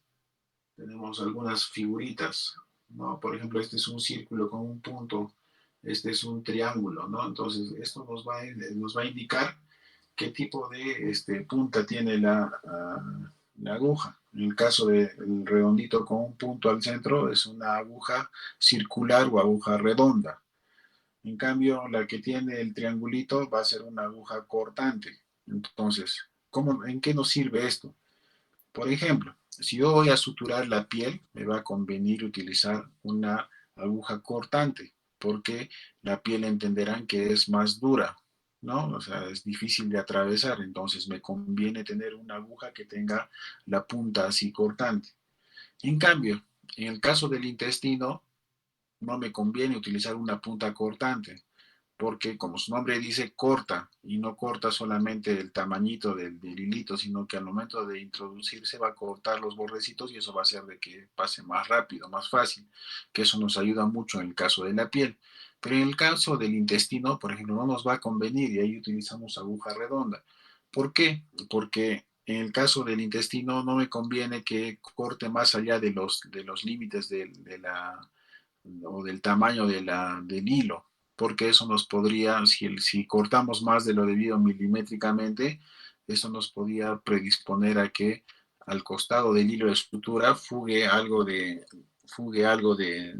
tenemos algunas figuritas, ¿no? Por ejemplo, este es un círculo con un punto, este es un triángulo, ¿no? Entonces, esto nos va a indicar qué tipo de punta tiene la aguja. En el caso del redondito con un punto al centro, es una aguja circular o aguja redonda. En cambio, la que tiene el triangulito va a ser una aguja cortante. Entonces, ¿en qué nos sirve esto? Por ejemplo, si yo voy a suturar la piel, me va a convenir utilizar una aguja cortante, porque la piel entenderán que es más dura, ¿no? O sea, es difícil de atravesar, entonces me conviene tener una aguja que tenga la punta así cortante. En cambio, en el caso del intestino, no me conviene utilizar una punta cortante, porque como su nombre dice, corta, y no corta solamente el tamañito del hilito, sino que al momento de introducirse va a cortar los bordecitos y eso va a hacer de que pase más rápido, más fácil, que eso nos ayuda mucho en el caso de la piel. Pero en el caso del intestino, por ejemplo, no nos va a convenir y ahí utilizamos aguja redonda. ¿Por qué? Porque en el caso del intestino no me conviene que corte más allá de los límites o del tamaño del hilo, porque eso nos podría, si cortamos más de lo debido milimétricamente, eso nos podría predisponer a que al costado del hilo de sutura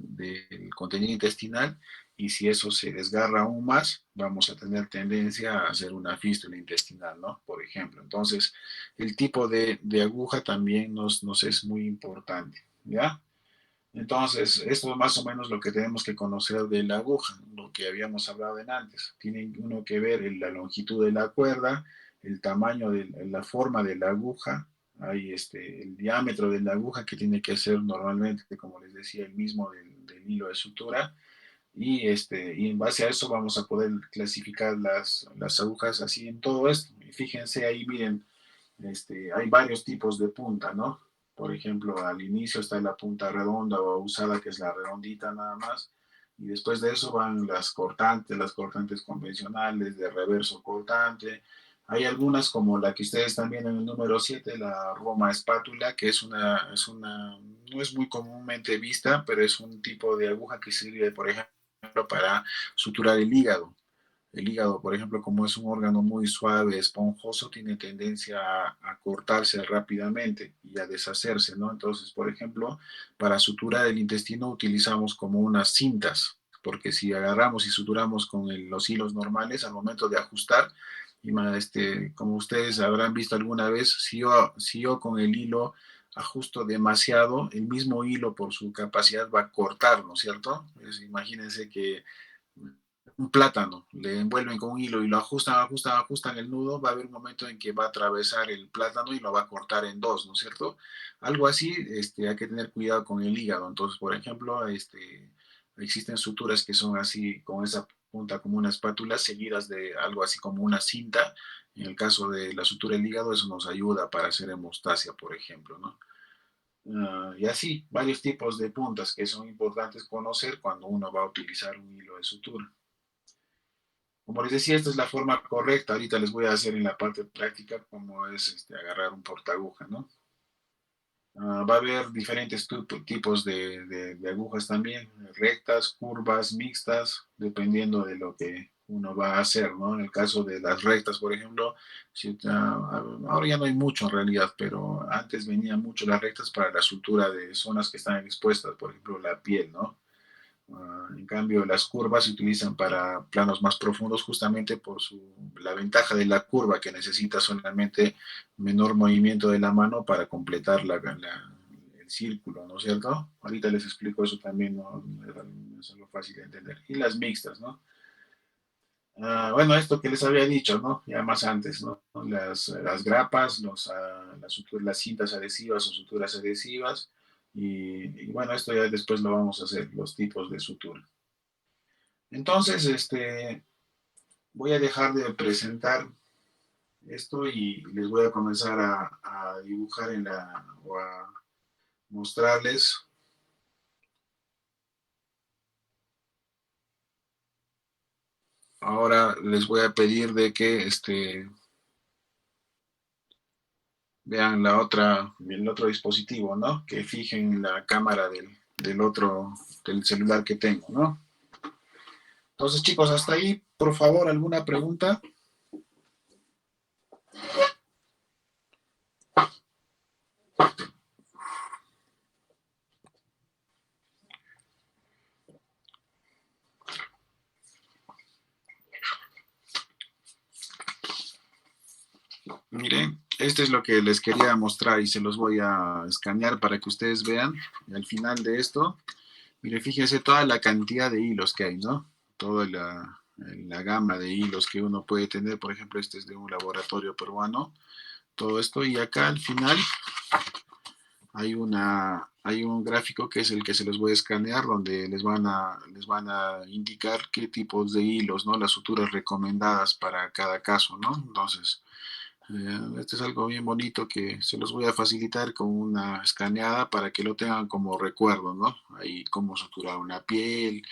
del contenido intestinal, y si eso se desgarra aún más, vamos a tener tendencia a hacer una fístula intestinal, ¿no? Por ejemplo. Entonces, el tipo de aguja también nos es muy importante, ¿ya? Entonces, esto es más o menos lo que tenemos que conocer de la aguja, lo que habíamos hablado en antes. Tiene uno que ver la longitud de la cuerda, el tamaño de la forma de la aguja, hay el diámetro de la aguja que tiene que ser normalmente, como les decía, el mismo del hilo de sutura. Y en base a eso vamos a poder clasificar las agujas así en todo esto. Y fíjense ahí, miren, hay varios tipos de punta, ¿no? Por ejemplo, al inicio está la punta redonda o usada, que es la redondita nada más. Y después de eso van las cortantes convencionales, de reverso cortante. Hay algunas como la que ustedes están viendo en el número 7, la Roma espátula, que no es muy comúnmente vista, pero es un tipo de aguja que sirve, por ejemplo, para suturar el hígado. El hígado, por ejemplo, como es un órgano muy suave, esponjoso, tiene tendencia a cortarse rápidamente y a deshacerse, ¿no? Entonces, por ejemplo, para suturar el intestino utilizamos como unas cintas, porque si agarramos y suturamos con los hilos normales, al momento de ajustar, como ustedes habrán visto alguna vez, si yo con el hilo ajusto demasiado, el mismo hilo por su capacidad va a cortar, ¿no es cierto? Imagínense que un plátano, le envuelven con un hilo y lo ajustan, ajustan, ajustan el nudo, va a haber un momento en que va a atravesar el plátano y lo va a cortar en dos, ¿no es cierto? Algo así, hay que tener cuidado con el hígado. Entonces, por ejemplo, existen suturas que son así, con esa punta como una espátula, seguidas de algo así como una cinta. En el caso de la sutura del hígado, eso nos ayuda para hacer hemostasia, por ejemplo, ¿no? Y así, varios tipos de puntas que son importantes conocer cuando uno va a utilizar un hilo de sutura. Como les decía, esta es la forma correcta. Ahorita les voy a hacer en la parte práctica cómo es agarrar un portaaguja, ¿no? Va a haber diferentes tipos de agujas también, rectas, curvas, mixtas, dependiendo de lo que uno va a hacer, ¿no? En el caso de las rectas, por ejemplo, ahora ya no hay mucho en realidad, pero antes venían mucho las rectas para la sutura de zonas que están expuestas, por ejemplo, la piel, ¿no? En cambio, las curvas se utilizan para planos más profundos justamente por la ventaja de la curva que necesita solamente menor movimiento de la mano para completar el círculo, ¿no es cierto? Ahorita les explico eso también, ¿no? Es algo fácil de entender. Y las mixtas, ¿no? Bueno, esto que les había dicho, ¿no? Ya más antes, ¿no? Las grapas, las cintas adhesivas o suturas adhesivas. Y bueno, esto ya después lo vamos a hacer, los tipos de sutura. Entonces, voy a dejar de presentar esto y les voy a comenzar a dibujar o a mostrarles. Ahora les voy a pedir de que vean el otro dispositivo, ¿no? Que fijen la cámara del celular que tengo, ¿no? Entonces, chicos, hasta ahí, por favor, ¿alguna pregunta? Miren, esto es lo que les quería mostrar y se los voy a escanear para que ustedes vean. Y al final de esto, mire, fíjense toda la cantidad de hilos que hay, ¿no? Toda la gama de hilos que uno puede tener. Por ejemplo, este es de un laboratorio peruano. Todo esto. Y acá al final hay un gráfico que es el que se los voy a escanear, donde les van a indicar qué tipos de hilos, ¿no? Las suturas recomendadas para cada caso, ¿no? Entonces, este es algo bien bonito que se los voy a facilitar con una escaneada para que lo tengan como recuerdo, ¿no? Ahí cómo suturar una piel,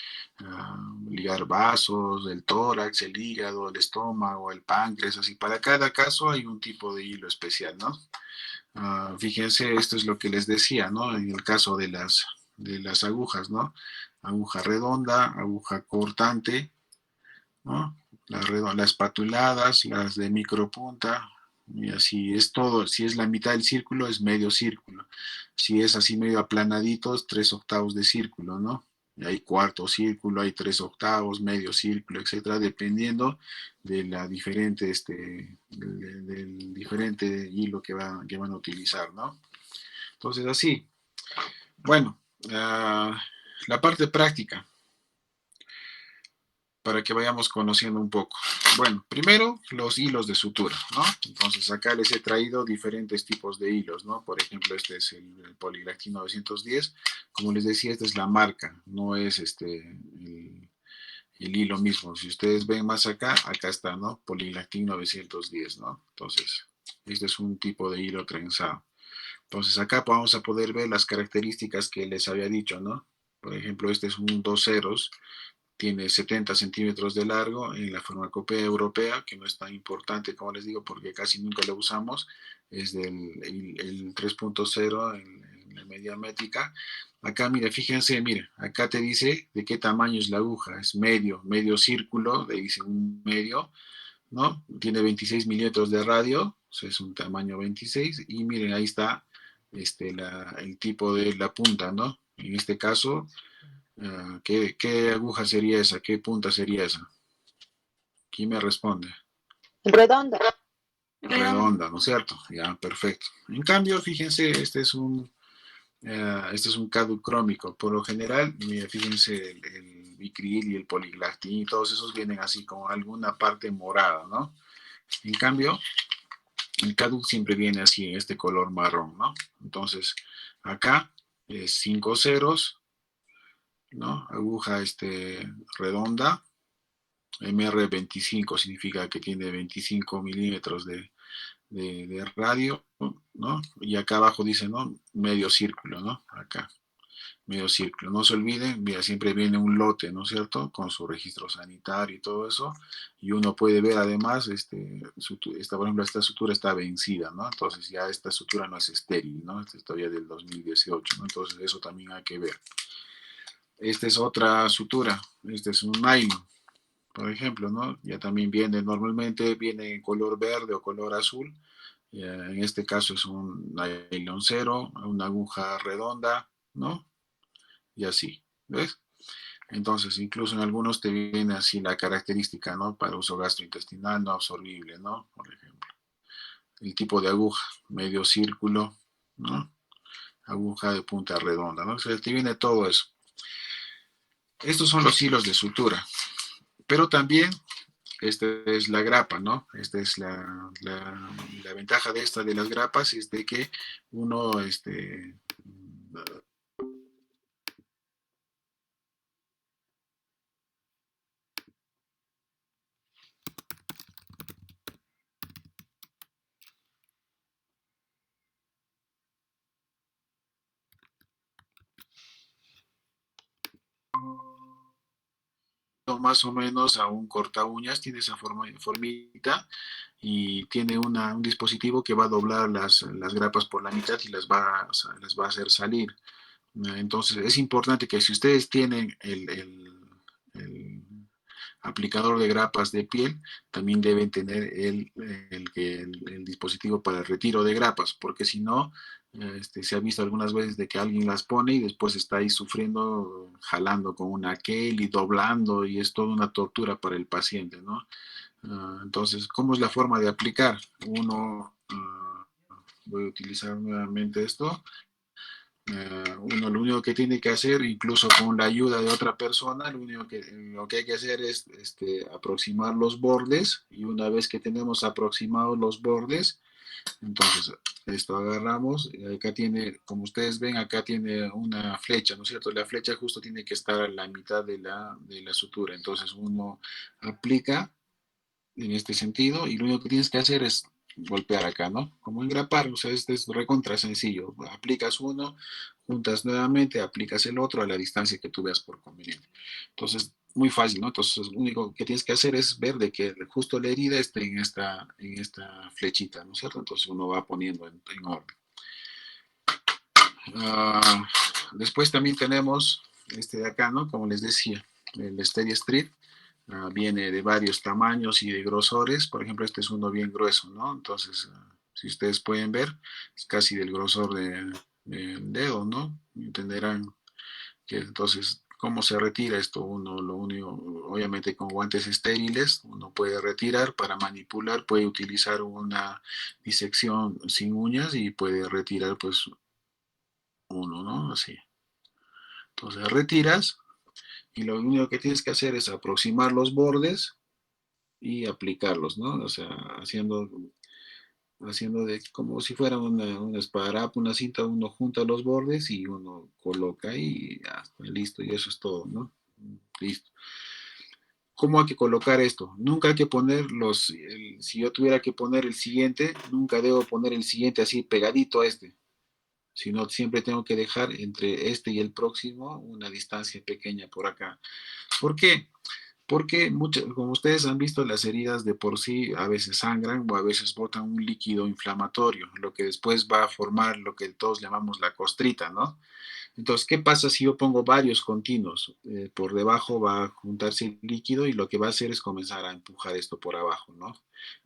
ligar vasos, el tórax, el hígado, el estómago, el páncreas, así. Para cada caso hay un tipo de hilo especial, ¿no? Fíjense, esto es lo que les decía, ¿no? En el caso de las agujas, ¿no? Aguja redonda, aguja cortante, ¿no? Las espatuladas, las de micropunta, y así es todo. Si es la mitad del círculo, es medio círculo. Si es así medio aplanadito, es 3/8 de círculo, ¿no? Y hay cuarto círculo, hay 3/8, medio círculo, etcétera, dependiendo de la diferente, del diferente hilo que van a utilizar, ¿no? Entonces, así. Bueno, la parte práctica, para que vayamos conociendo un poco. Bueno, primero los hilos de sutura, ¿no? Entonces acá les he traído diferentes tipos de hilos, ¿no? Por ejemplo, este es el Polilactin 910. Como les decía, esta es la marca, no es el hilo mismo. Si ustedes ven más acá está, ¿no? Polilactin 910, ¿no? Entonces, este es un tipo de hilo trenzado. Entonces acá vamos a poder ver las características que les había dicho, ¿no? Por ejemplo, este es un 2 ceros, tiene 70 centímetros de largo en la farmacopea europea, que no es tan importante como les digo porque casi nunca lo usamos, es el 3.0, el la medida métrica. Acá, mire, fíjense, mire, acá te dice de qué tamaño es la aguja, es medio círculo, le dice un medio, ¿no? Tiene 26 milímetros de radio, o sea, es un tamaño 26, y miren, ahí está el tipo de la punta, ¿no? En este caso, ¿qué aguja sería esa? ¿Qué punta sería esa? ¿Quién me responde? Redonda. Redonda, ¿no es cierto? Ya, perfecto. En cambio, fíjense, este es un caducrómico. Por lo general, mira, fíjense, el Vicryl y el Poliglactin, todos esos vienen así con alguna parte morada, ¿no? En cambio, el caduc siempre viene así en este color marrón, ¿no? Entonces, acá es 5 ceros, ¿no? Aguja redonda, MR25 significa que tiene 25 milímetros de radio, ¿no? Y acá abajo dice, ¿no? Medio círculo, ¿no? Acá, medio círculo. No se olviden, mira, siempre viene un lote, ¿no es cierto? Con su registro sanitario y todo eso. Y uno puede ver además, por ejemplo, esta sutura está vencida, ¿no? Entonces ya esta sutura no es estéril, ¿no? Esta es todavía del 2018, ¿no? Entonces eso también hay que ver. Esta es otra sutura, este es un nylon, por ejemplo, ¿no? Ya también normalmente viene en color verde o color azul. En este caso es un nylon cero, una aguja redonda, ¿no? Y así, ¿ves? Entonces, incluso en algunos te viene así la característica, ¿no? Para uso gastrointestinal no absorbible, ¿no? Por ejemplo, el tipo de aguja, medio círculo, ¿no? Aguja de punta redonda, ¿no? O sea, te viene todo eso. Estos son los hilos de sutura, pero también esta es la grapa, ¿no? Esta es la ventaja de las grapas, es de que uno, más o menos a un corta uñas, tiene esa formita y tiene un dispositivo que va a doblar las grapas por la mitad y las va a hacer salir. Entonces es importante que si ustedes tienen el aplicador de grapas de piel, también deben tener el dispositivo para el retiro de grapas, porque si no, se ha visto algunas veces de que alguien las pone y después está ahí sufriendo, jalando con una aquel y doblando, y es toda una tortura para el paciente, ¿no? Entonces, ¿cómo es la forma de aplicar? Voy a utilizar nuevamente esto. Uno lo único que tiene que hacer, incluso con la ayuda de otra persona, lo que hay que hacer es aproximar los bordes, y una vez que tenemos aproximados los bordes, entonces esto agarramos, y acá tiene, como ustedes ven, acá tiene una flecha, ¿no es cierto? La flecha justo tiene que estar a la mitad de la sutura, entonces uno aplica en este sentido, y lo único que tienes que hacer es golpear acá, ¿no? Como engrapar, o sea, este es recontra sencillo. Aplicas uno, juntas nuevamente, aplicas el otro a la distancia que tú veas por conveniente. Entonces, muy fácil, ¿no? Entonces, lo único que tienes que hacer es ver de que justo la herida esté en esta flechita, ¿no es cierto? Entonces uno va poniendo en orden. Después también tenemos este de acá, ¿no? Como les decía, el Steady Street. Viene de varios tamaños y de grosores. Por ejemplo, este es uno bien grueso, ¿no? Entonces, si ustedes pueden ver, es casi del grosor del dedo, ¿no? Entenderán que entonces, ¿cómo se retira esto? Lo único, obviamente con guantes estériles, uno puede retirar para manipular, puede utilizar una disección sin uñas y puede retirar pues uno, ¿no? Así. Entonces retiras, y lo único que tienes que hacer es aproximar los bordes y aplicarlos, ¿no? O sea, haciendo de como si fuera una esparadrapo, una cinta, uno junta los bordes y uno coloca y ya está listo, y eso es todo, ¿no? Listo. ¿Cómo hay que colocar esto? Nunca hay que poner si yo tuviera que poner el siguiente, nunca debo poner el siguiente así pegadito a este, sino siempre tengo que dejar entre este y el próximo una distancia pequeña por acá. ¿Por qué? Porque como ustedes han visto, las heridas de por sí a veces sangran o a veces botan un líquido inflamatorio, lo que después va a formar lo que todos llamamos la costrita, ¿no? Entonces, ¿qué pasa si yo pongo varios continuos? Por debajo va a juntarse el líquido y lo que va a hacer es comenzar a empujar esto por abajo, ¿no?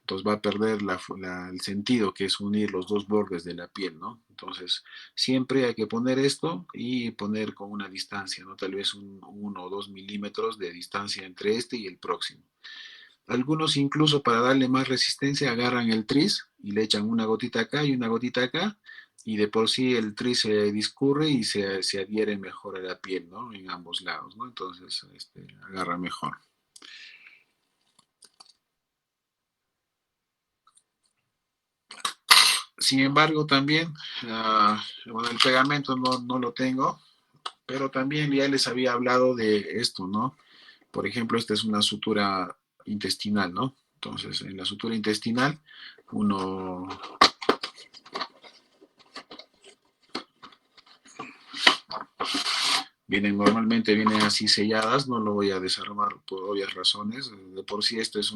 Entonces va a perder el sentido que es unir los dos bordes de la piel, ¿no? Entonces, siempre hay que poner esto y poner con una distancia, ¿no? Tal vez 1 o 2 milímetros de distancia entre este y el próximo. Algunos incluso para darle más resistencia agarran el tris y le echan una gotita acá y una gotita acá y de por sí el tris se discurre y se adhiere mejor a la piel, ¿no? En ambos lados, ¿no? Entonces, agarra mejor. Sin embargo, también, bueno, el pegamento no lo tengo, pero también ya les había hablado de esto, ¿no? Por ejemplo, esta es una sutura intestinal, ¿no? Entonces, en la sutura intestinal, uno normalmente vienen así selladas, no lo voy a desarmar por obvias razones. De por sí esto es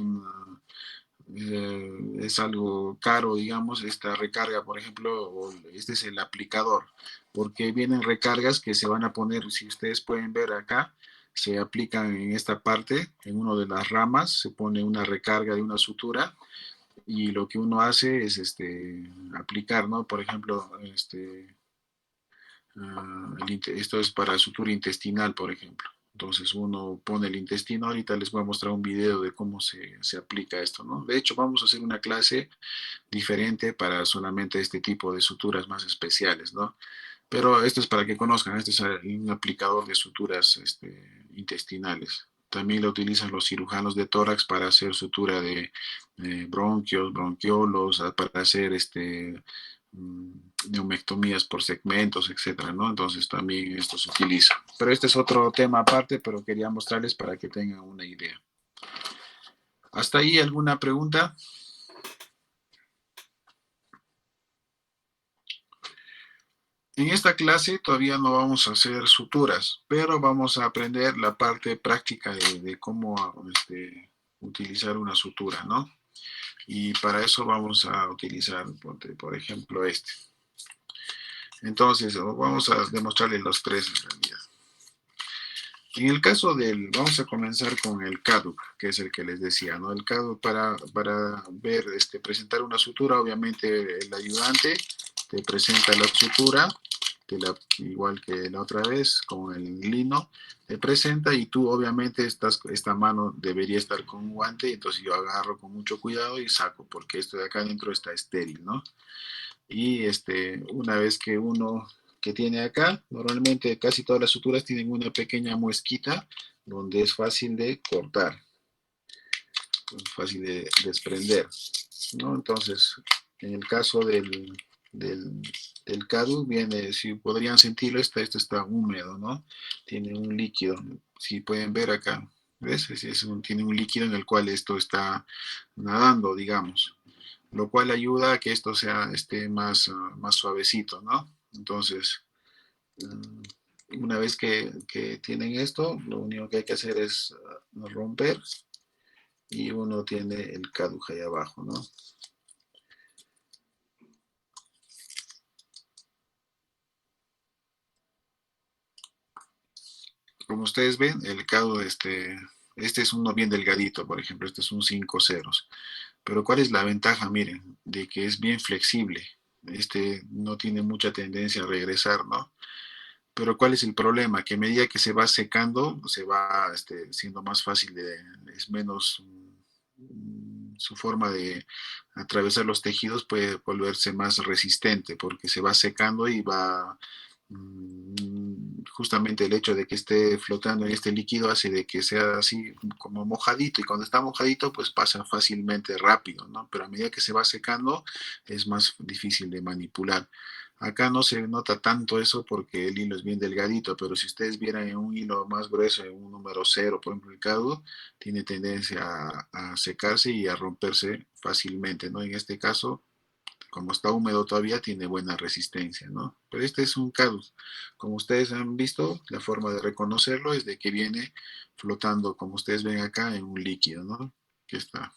algo caro, digamos, esta recarga, por ejemplo, o este es el aplicador, porque vienen recargas que se van a poner, si ustedes pueden ver acá, se aplican en esta parte, en una de las ramas, se pone una recarga de una sutura y lo que uno hace es aplicar, ¿no? Por ejemplo, esto es para sutura intestinal, por ejemplo. Entonces uno pone el intestino, ahorita les voy a mostrar un video de cómo se aplica esto, ¿no? De hecho, vamos a hacer una clase diferente para solamente este tipo de suturas más especiales, ¿no? Pero esto es para que conozcan, este es un aplicador de suturas intestinales. También lo utilizan los cirujanos de tórax para hacer sutura de bronquios, bronquiolos, para hacer mm, neumectomías por segmentos, etcétera, ¿no? Entonces también esto se utiliza. Pero este es otro tema aparte, pero quería mostrarles para que tengan una idea. ¿Hasta ahí alguna pregunta? En esta clase todavía no vamos a hacer suturas, pero vamos a aprender la parte práctica de cómo utilizar una sutura, ¿no? Y para eso vamos a utilizar, por ejemplo, este. Entonces, vamos a demostrarles los tres en realidad. En el caso vamos a comenzar con el CADUC, que es el que les decía, ¿no? El CADUC para ver, presentar una sutura, obviamente el ayudante te presenta la sutura, igual que la otra vez, con el lino, te presenta y tú obviamente esta mano debería estar con un guante, entonces yo agarro con mucho cuidado y saco, porque esto de acá adentro está estéril, ¿no? Y una vez que uno que tiene acá, normalmente casi todas las suturas tienen una pequeña muesquita donde es fácil de cortar, fácil de desprender, ¿no? Entonces, en el caso del, del cadu, viene, si podrían sentirlo, esto está húmedo, ¿no? Tiene un líquido, si pueden ver acá, ¿ves? Tiene un líquido en el cual esto está nadando, digamos, lo cual ayuda a que esto sea más suavecito, ¿no? Entonces, una vez que tienen esto, lo único que hay que hacer es romper y uno tiene el caduja ahí abajo, ¿no? Como ustedes ven, el cadu, este es uno bien delgadito, por ejemplo, este es un 5 ceros. Pero ¿cuál es la ventaja? Miren, de que es bien flexible. No tiene mucha tendencia a regresar, ¿no? Pero ¿cuál es el problema? Que a medida que se va secando, se va siendo más fácil, es menos, su forma de atravesar los tejidos puede volverse más resistente porque se va secando y va, justamente el hecho de que esté flotando en este líquido hace de que sea así como mojadito y cuando está mojadito pues pasa fácilmente rápido, ¿no? Pero a medida que se va secando es más difícil de manipular. Acá no se nota tanto eso porque el hilo es bien delgadito, pero si ustedes vieran en un hilo más grueso, en un número cero, por ejemplo, el caudo, tiene tendencia a secarse y a romperse fácilmente, ¿no? En este caso, como está húmedo todavía, tiene buena resistencia, ¿no? Pero este es un CADUS. Como ustedes han visto, la forma de reconocerlo es de que viene flotando, como ustedes ven acá, en un líquido, ¿no? Que está.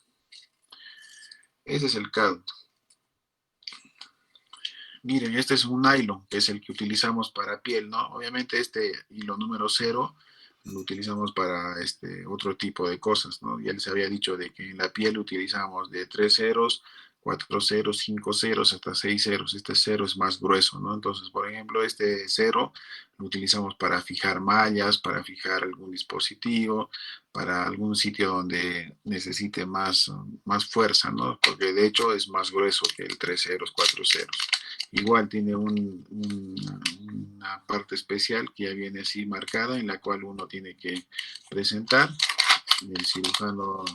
Ese es el CADUS. Miren, este es un nylon, que es el que utilizamos para piel, ¿no? Obviamente este hilo número 0 lo utilizamos para otro tipo de cosas, ¿no? Ya les había dicho de que en la piel utilizamos de 3 ceros, 4 ceros, 5 ceros, hasta 6 ceros. Este cero es más grueso, ¿no? Entonces, por ejemplo, este cero lo utilizamos para fijar mallas, para fijar algún dispositivo, para algún sitio donde necesite más fuerza, ¿no? Porque de hecho es más grueso que el 3 ceros, 4 ceros. Igual tiene una parte especial que ya viene así marcada, en la cual uno tiene que presentar. El cirujano,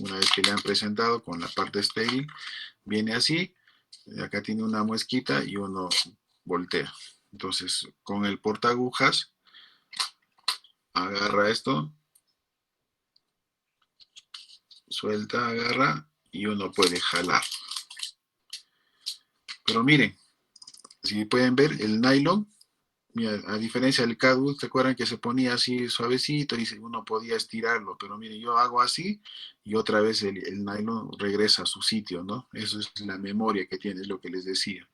una vez que le han presentado con la parte estéril, viene así. Acá tiene una muesquita y uno voltea. Entonces, con el portaagujas, agarra esto, suelta, agarra y uno puede jalar. Pero miren, si pueden ver, el nylon, mira, a diferencia del CADU, ¿se acuerdan que se ponía así suavecito y uno podía estirarlo? Pero miren, yo hago así y otra vez el nylon regresa a su sitio, ¿no? Eso es la memoria que tiene, es lo que les decía.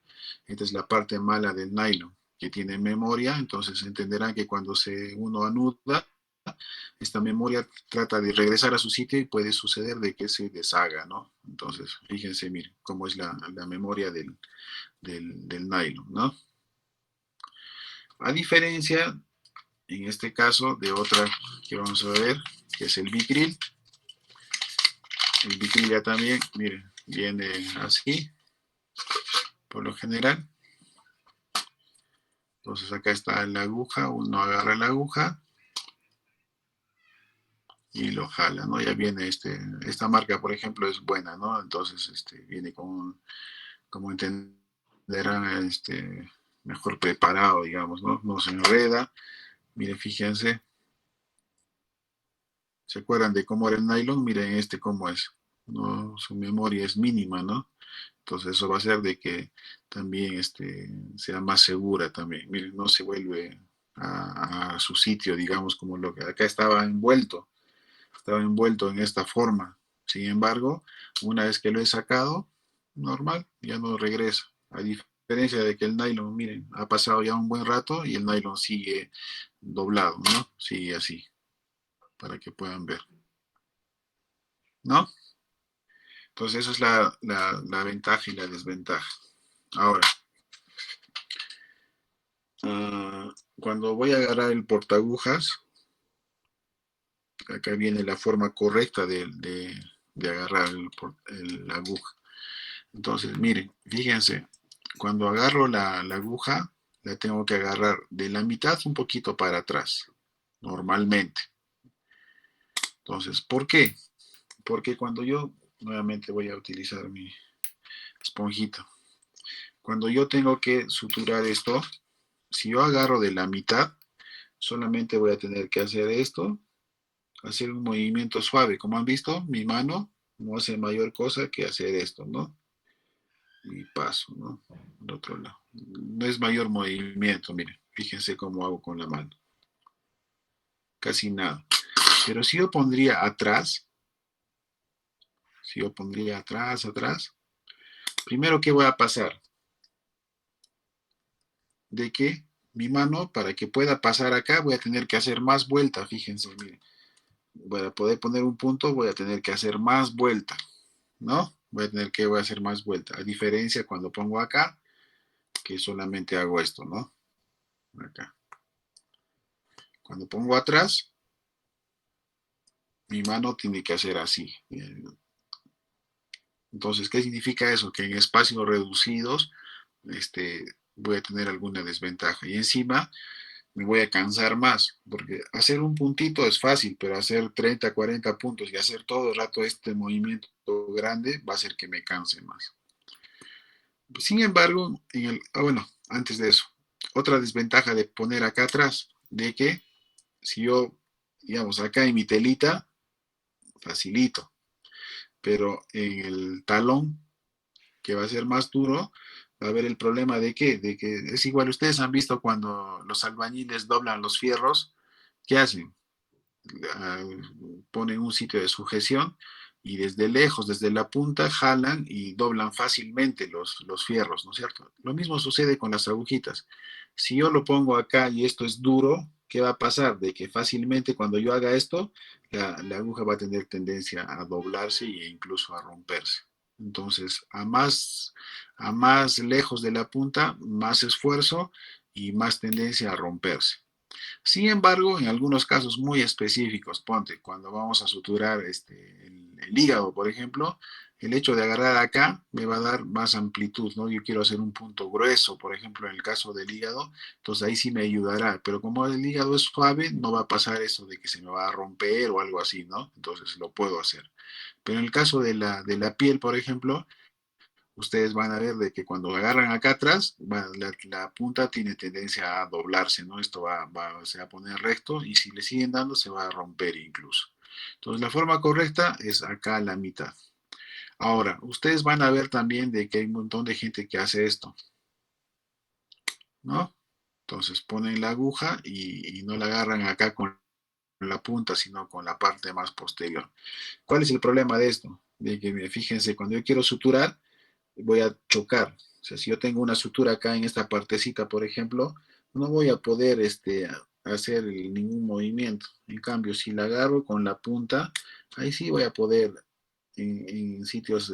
Esta es la parte mala del nylon, que tiene memoria, entonces entenderán que cuando uno anuda, esta memoria trata de regresar a su sitio y puede suceder de que se deshaga, ¿no? Entonces, fíjense, miren, cómo es la memoria del nylon, ¿no? A diferencia, en este caso, de otra que vamos a ver, que es el Vicryl. El Vicryl ya también, miren, viene así, por lo general. Entonces acá está la aguja, uno agarra la aguja y lo jala, ¿no? Ya viene esta marca, por ejemplo, es buena, ¿no? Entonces viene como entenderán, mejor preparado, digamos, ¿no? No se enreda. Miren, fíjense, ¿se acuerdan de cómo era el nylon? Miren cómo es, ¿no? Su memoria es mínima, ¿no? Entonces eso va a hacer de que también sea más segura también. Miren, no se vuelve a su sitio, digamos, como lo que acá estaba envuelto en esta forma. Sin embargo, una vez que lo he sacado, normal, ya no regresa. A diferencia de que el nylon, miren, ha pasado ya un buen rato y el nylon sigue doblado, ¿no? Sigue así, para que puedan ver, ¿no? Entonces esa es la ventaja y la desventaja. Ahora, cuando voy a agarrar el portagujas, acá viene la forma correcta de agarrar la aguja. Entonces, miren, fíjense, cuando agarro la aguja, la tengo que agarrar de la mitad un poquito para atrás, normalmente. Entonces, ¿por qué? Porque cuando yo, nuevamente voy a utilizar mi esponjita, cuando yo tengo que suturar esto, si yo agarro de la mitad, solamente voy a tener que hacer esto, hacer un movimiento suave. Como han visto, mi mano no hace mayor cosa que hacer esto, ¿no? Y paso, ¿no? Al otro lado. No es mayor movimiento, miren. Fíjense cómo hago con la mano. Casi nada. Pero si yo pondría atrás, atrás, primero, ¿qué voy a pasar? De que mi mano, para que pueda pasar acá, voy a tener que hacer más vuelta, fíjense, miren. Para poder poner un punto, voy a tener que hacer más vuelta, ¿no? Voy a hacer más vuelta. A diferencia cuando pongo acá, que solamente hago esto, ¿no? Acá. Cuando pongo atrás, mi mano tiene que hacer así. Entonces, ¿qué significa eso? Que en espacios reducidos voy a tener alguna desventaja. Y encima me voy a cansar más, porque hacer un puntito es fácil, pero hacer 30, 40 puntos y hacer todo el rato este movimiento grande va a hacer que me canse más. Sin embargo, bueno, antes de eso, otra desventaja de poner acá atrás, de que si yo, digamos, acá en mi telita, facilito, pero en el talón que va a ser más duro, va a haber el problema de qué, de que es igual, ustedes han visto cuando los albañiles doblan los fierros, ¿qué hacen? Ah, ponen un sitio de sujeción y desde lejos, desde la punta, jalan y doblan fácilmente los fierros, ¿no es cierto? Lo mismo sucede con las agujitas. Si yo lo pongo acá y esto es duro, ¿qué va a pasar? De que fácilmente cuando yo haga esto, la aguja va a tener tendencia a doblarse e incluso a romperse. Entonces, a más lejos de la punta, más esfuerzo y más tendencia a romperse. Sin embargo, en algunos casos muy específicos, ponte, cuando vamos a suturar el hígado, por ejemplo, el hecho de agarrar acá me va a dar más amplitud, ¿no? Yo quiero hacer un punto grueso, por ejemplo, en el caso del hígado, entonces ahí sí me ayudará, pero como el hígado es suave, no va a pasar eso de que se me va a romper o algo así, ¿no? Entonces lo puedo hacer. Pero en el caso de la piel, por ejemplo, ustedes van a ver de que cuando agarran acá atrás, la punta tiene tendencia a doblarse, ¿no? Esto se va a poner recto y si le siguen dando se va a romper incluso. Entonces la forma correcta es acá a la mitad. Ahora, ustedes van a ver también de que hay un montón de gente que hace esto, ¿no? Entonces ponen la aguja y no la agarran acá con la punta, sino con la parte más posterior. ¿Cuál es el problema de esto? De que, fíjense, cuando yo quiero suturar, voy a chocar. O sea, si yo tengo una sutura acá en esta partecita, por ejemplo, no voy a poder hacer ningún movimiento. En cambio, si la agarro con la punta, ahí sí voy a poder, en sitios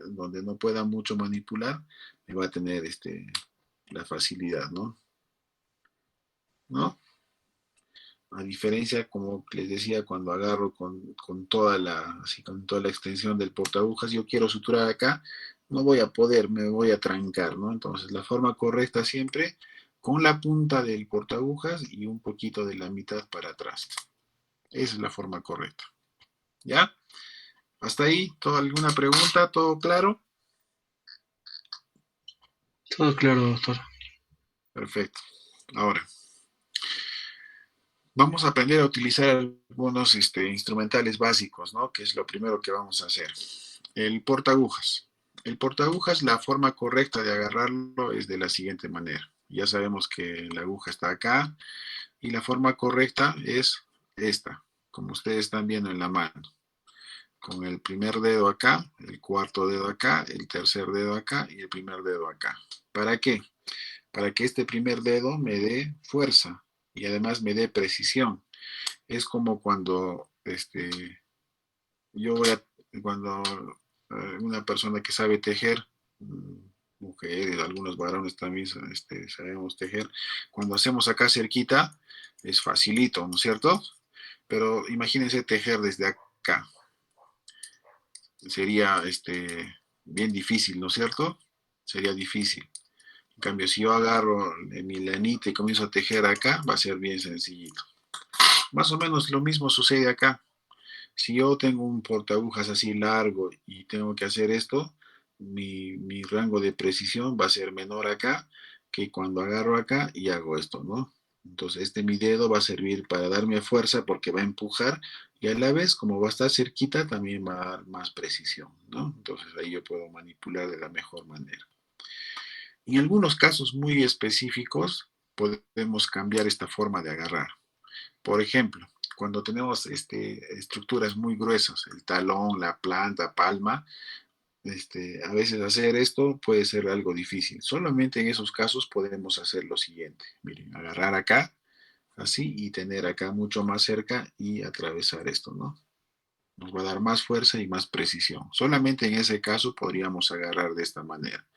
donde no pueda mucho manipular, me va a tener la facilidad, ¿no? ¿No? A diferencia, como les decía, cuando agarro con toda la extensión del portagujas, yo quiero suturar acá, no voy a poder, me voy a trancar, ¿no? Entonces, la forma correcta siempre con la punta del portagujas y un poquito de la mitad para atrás. Esa es la forma correcta. ¿Ya? ¿Hasta ahí? ¿Alguna pregunta? ¿Todo claro? Todo claro, doctor. Perfecto. Ahora, vamos a aprender a utilizar algunos instrumentales básicos, ¿no? Que es lo primero que vamos a hacer. El portaagujas. El portaagujas, la forma correcta de agarrarlo es de la siguiente manera. Ya sabemos que la aguja está acá y la forma correcta es esta, como ustedes están viendo en la mano. Con el primer dedo acá, el cuarto dedo acá, el tercer dedo acá y el primer dedo acá. ¿Para qué? Para que este primer dedo me dé fuerza y además me dé precisión. Es como cuando yo voy a, cuando una persona que sabe tejer, mujeres, algunos varones también sabemos tejer, cuando hacemos acá cerquita, es facilito, ¿no es cierto? Pero imagínense tejer desde acá, sería bien difícil, ¿no es cierto? Sería difícil. En cambio, si yo agarro mi lanita y comienzo a tejer acá, va a ser bien sencillito. Más o menos lo mismo sucede acá. Si yo tengo un portaagujas así largo y tengo que hacer esto, mi rango de precisión va a ser menor acá que cuando agarro acá y hago esto, ¿no? Entonces, mi dedo va a servir para darme fuerza porque va a empujar y a la vez, como va a estar cerquita, también va a dar más precisión, ¿no? Entonces, ahí yo puedo manipular de la mejor manera. En algunos casos muy específicos, podemos cambiar esta forma de agarrar. Por ejemplo, cuando tenemos estructuras muy gruesas, el talón, la planta, palma, a veces hacer esto puede ser algo difícil. Solamente en esos casos podemos hacer lo siguiente. Miren, agarrar acá, así, y tener acá mucho más cerca y atravesar esto, ¿no? Nos va a dar más fuerza y más precisión. Solamente en ese caso podríamos agarrar de esta manera.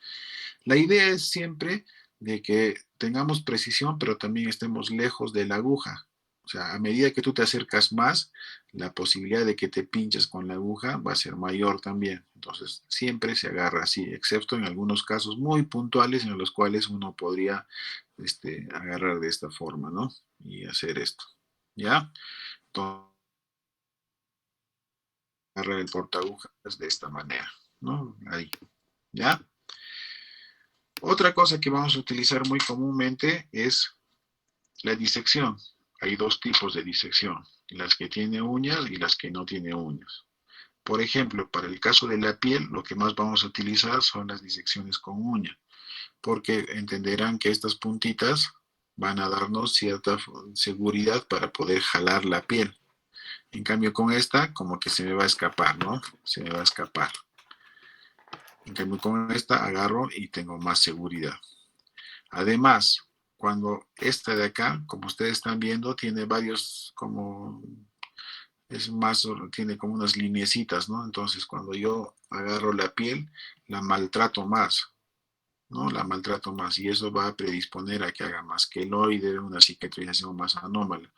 La idea es siempre de que tengamos precisión, pero también estemos lejos de la aguja. O sea, a medida que tú te acercas más, la posibilidad de que te pinches con la aguja va a ser mayor también. Entonces, siempre se agarra así, excepto en algunos casos muy puntuales en los cuales uno podría agarrar de esta forma, ¿no? Y hacer esto. ¿Ya? Entonces, agarrar el portaagujas de esta manera, ¿no? Ahí. ¿Ya? Otra cosa que vamos a utilizar muy comúnmente es la disección. Hay dos tipos de disección, las que tienen uñas y las que no tienen uñas. Por ejemplo, para el caso de la piel, lo que más vamos a utilizar son las disecciones con uña, porque entenderán que estas puntitas van a darnos cierta seguridad para poder jalar la piel. En cambio, con esta, como que se me va a escapar, ¿no? Se me va a escapar. En cambio, con esta agarro y tengo más seguridad. Además, cuando esta de acá, como ustedes están viendo, tiene varios, como, es más, tiene como unas lineecitas, ¿no? Entonces, cuando yo agarro la piel, la maltrato más, ¿no? La maltrato más y eso va a predisponer a que haga más queloide, una cicatrización más anómala.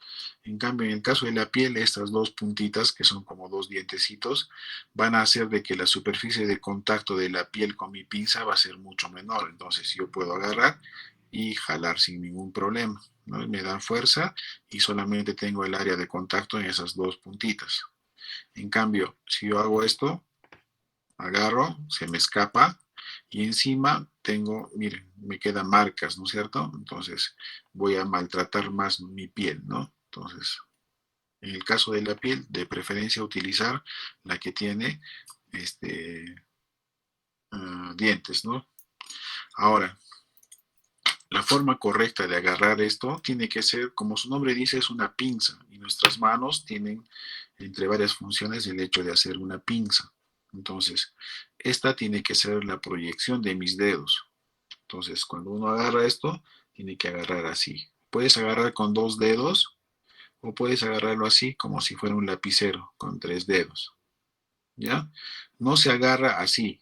En cambio, en el caso de la piel, estas dos puntitas, que son como dos dientecitos, van a hacer de que la superficie de contacto de la piel con mi pinza va a ser mucho menor. Entonces yo puedo agarrar y jalar sin ningún problema, ¿no? Me dan fuerza y solamente tengo el área de contacto en esas dos puntitas. En cambio, si yo hago esto, agarro, se me escapa y encima tengo, miren, me quedan marcas, ¿no es cierto? Entonces voy a maltratar más mi piel, ¿no? Entonces, en el caso de la piel, de preferencia utilizar la que tiene dientes, ¿no? Ahora, la forma correcta de agarrar esto tiene que ser, como su nombre dice, es una pinza y nuestras manos tienen entre varias funciones el hecho de hacer una pinza. Entonces, esta tiene que ser la proyección de mis dedos. Entonces, cuando uno agarra esto, tiene que agarrar así. Puedes agarrar con dos dedos o puedes agarrarlo así como si fuera un lapicero con tres dedos. ¿Ya? No se agarra así.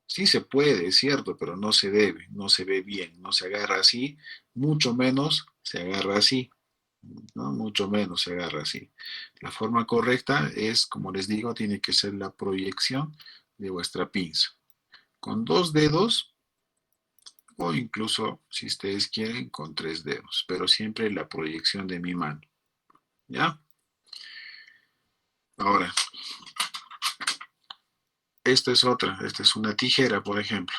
Sí se puede, es cierto, pero no se debe, no se ve bien, no se agarra así, mucho menos se agarra así, ¿no? Mucho menos se agarra así. La forma correcta es, como les digo, tiene que ser la proyección de vuestra pinza. Con dos dedos o incluso, si ustedes quieren, con tres dedos, pero siempre la proyección de mi mano. ¿Ya? Ahora, esta es una tijera, por ejemplo.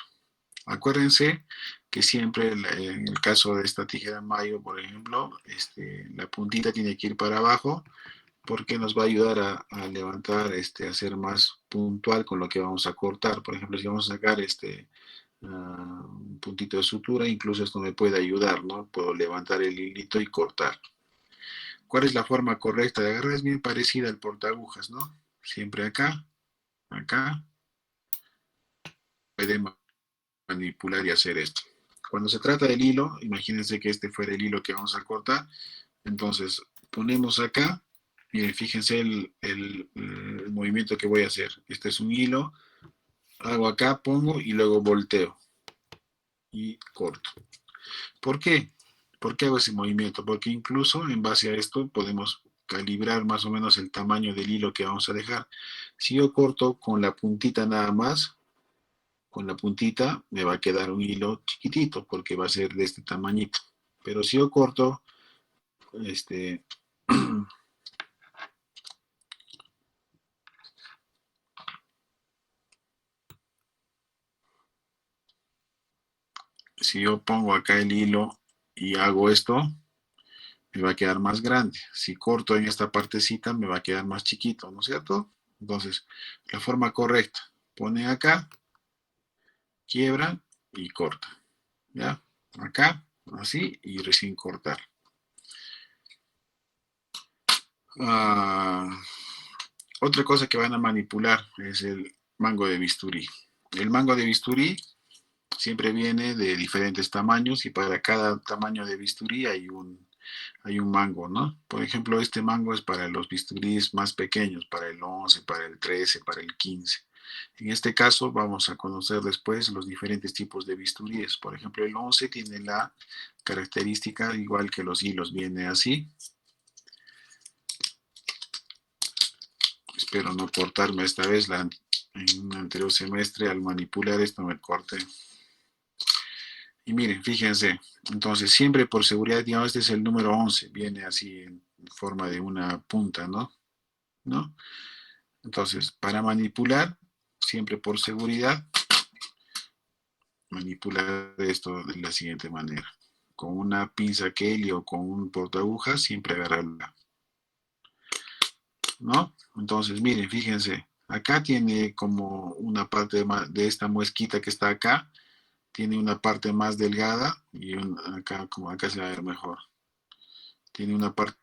Acuérdense que siempre en el caso de esta tijera mayo, por ejemplo, la puntita tiene que ir para abajo porque nos va a ayudar a levantar, a ser más puntual con lo que vamos a cortar. Por ejemplo, si vamos a sacar un puntito de sutura, incluso esto me puede ayudar, ¿no? Puedo levantar el hilito y cortar. ¿Cuál es la forma correcta de agarrar? Es bien parecida al portaagujas, ¿no? Siempre acá, acá, puede manipular y hacer esto. Cuando se trata del hilo, imagínense que este fuera el hilo que vamos a cortar, entonces ponemos acá, miren, fíjense el movimiento que voy a hacer. Este es un hilo, hago acá, pongo y luego volteo y corto. ¿Por qué? ¿Por qué hago ese movimiento? Porque incluso en base a esto podemos calibrar más o menos el tamaño del hilo que vamos a dejar. Si yo corto con la puntita nada más, con la puntita me va a quedar un hilo chiquitito porque va a ser de este tamañito. Pero si yo corto, este, si yo pongo acá el hilo y hago esto, me va a quedar más grande. Si corto en esta partecita, me va a quedar más chiquito, ¿no es cierto? Entonces, la forma correcta, pone acá, quiebra y corta. ¿Ya? Acá, así, y recién cortar. Ah, otra cosa que van a manipular es el mango de bisturí. El mango de bisturí siempre viene de diferentes tamaños y para cada tamaño de bisturí hay un mango, ¿no? Por ejemplo, este mango es para los bisturíes más pequeños, para el 11, para el 13, para el 15. En este caso vamos a conocer después los diferentes tipos de bisturíes. Por ejemplo, el 11 tiene la característica, igual que los hilos, viene así. Espero no cortarme esta vez, en un anterior semestre al manipular esto me corté. Y miren, fíjense, entonces siempre por seguridad, digamos, este es el número 11, viene así en forma de una punta, ¿no? ¿No? Entonces, para manipular, siempre por seguridad, manipular esto de la siguiente manera. Con una pinza Kelly o con un portaagujas, siempre agarrarla. ¿no? Entonces, miren, fíjense, acá tiene como una parte de esta muesquita que está acá, tiene una parte más delgada y acá, como acá se va a ver mejor. Tiene una parte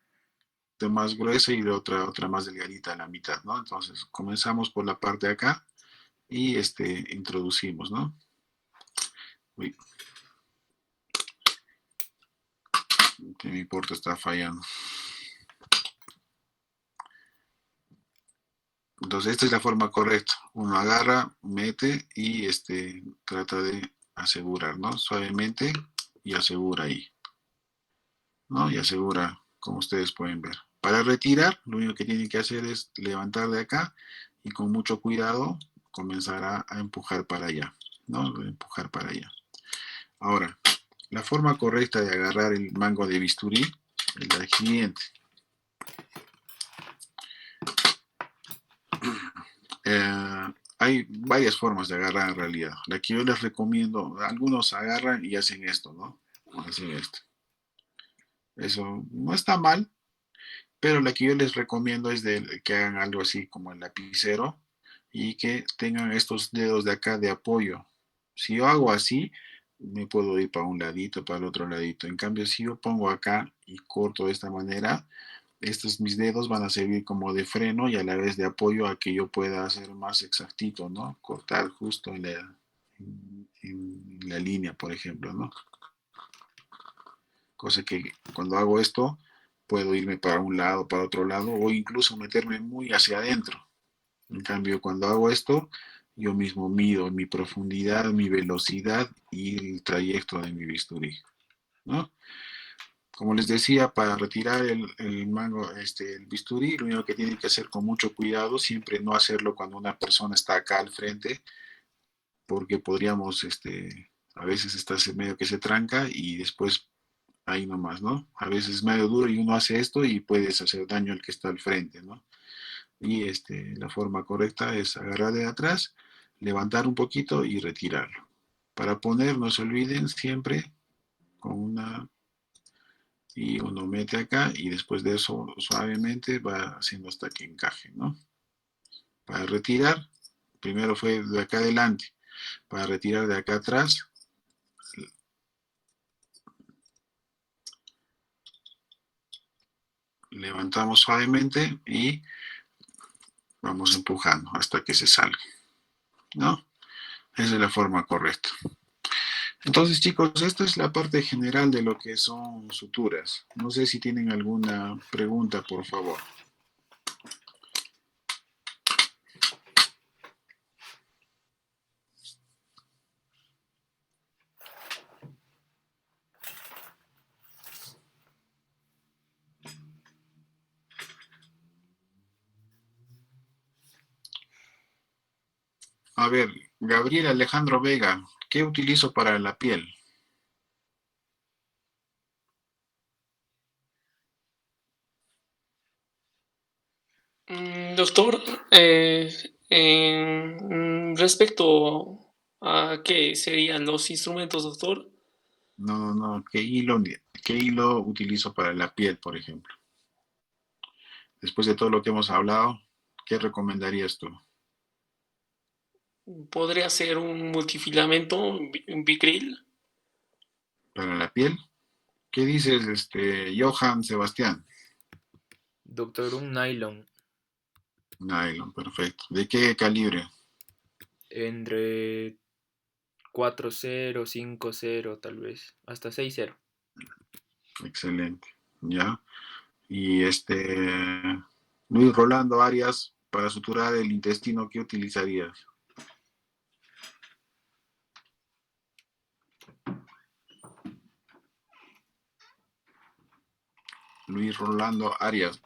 más gruesa y de otra más delgadita a la mitad, ¿no? Entonces, comenzamos por la parte de acá y introducimos, ¿no? Uy, que mi puerto está fallando. Entonces, esta es la forma correcta. Uno agarra, mete y trata de asegurar, ¿no? Suavemente y asegura ahí, ¿no? Y asegura, como ustedes pueden ver. Para retirar, lo único que tienen que hacer es levantar de acá y con mucho cuidado comenzar a empujar para allá, ¿no? Empujar para allá. Ahora, la forma correcta de agarrar el mango de bisturí es la siguiente. Hay varias formas de agarrar en realidad. La que yo les recomiendo, algunos agarran y hacen esto, ¿no? Hacen esto. Eso no está mal, pero la que yo les recomiendo es que hagan algo así como el lapicero y que tengan estos dedos de acá de apoyo. Si yo hago así, me puedo ir para un ladito, para el otro ladito. En cambio, si yo pongo acá y corto de esta manera, estos mis dedos van a servir como de freno y a la vez de apoyo a que yo pueda hacer más exactito, ¿no? Cortar justo en la línea, por ejemplo, ¿no? Cosa que cuando hago esto, puedo irme para un lado, para otro lado, o incluso meterme muy hacia adentro. En cambio, cuando hago esto, yo mismo mido mi profundidad, mi velocidad y el trayecto de mi bisturí, ¿no? Como les decía, para retirar el mango, el bisturí, lo único que tienen que hacer con mucho cuidado, siempre no hacerlo cuando una persona está acá al frente, porque podríamos, a veces está medio que se tranca y después ahí nomás, ¿no? A veces es medio duro y uno hace esto y puedes hacer daño al que está al frente, ¿no? Y la forma correcta es agarrar de atrás, levantar un poquito y retirarlo. Para poner, no se olviden siempre con una y uno mete acá y después de eso suavemente va haciendo hasta que encaje, ¿no? Para retirar, primero fue de acá adelante, para retirar de acá atrás, levantamos suavemente y vamos empujando hasta que se salga, ¿no? Esa es la forma correcta. Entonces, chicos, esta es la parte general de lo que son suturas. No sé si tienen alguna pregunta, por favor. A ver, Gabriel Alejandro Vega, ¿qué utilizo para la piel? Doctor, respecto a qué serían los instrumentos, doctor. No, no, no. ¿Qué hilo utilizo para la piel, por ejemplo? Después de todo lo que hemos hablado, ¿qué recomendarías tú? ¿Podría ser un multifilamento, un Bicril? ¿Para la piel? ¿Qué dices, Johann Sebastián? Doctor, un nylon Nylon, perfecto. ¿De qué calibre? entre 4.0, 5.0 tal vez, hasta 6.0. Excelente. ¿Ya? Y Luis Rolando Arias, para suturar el intestino, ¿qué utilizarías? Luis Rolando Arias,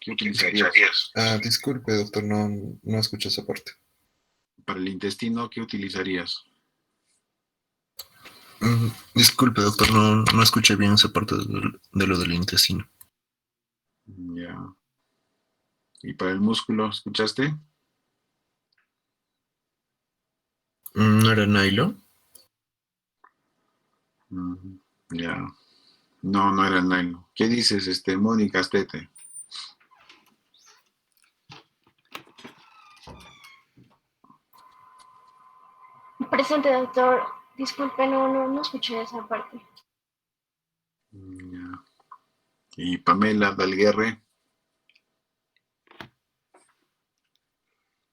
¿qué utilizarías? Disculpe, doctor, no escucho esa parte. Para el intestino, ¿qué utilizarías? Disculpe, doctor, no escuché bien esa parte de lo del intestino. Ya. ¿Y para el músculo, escuchaste? ¿No era nylon? Ya. No, no era nylon. ¿Qué dices, Mónica Astete? Presente, doctor. Disculpe, no escuché esa parte. Ya. Y Pamela Dalguerre,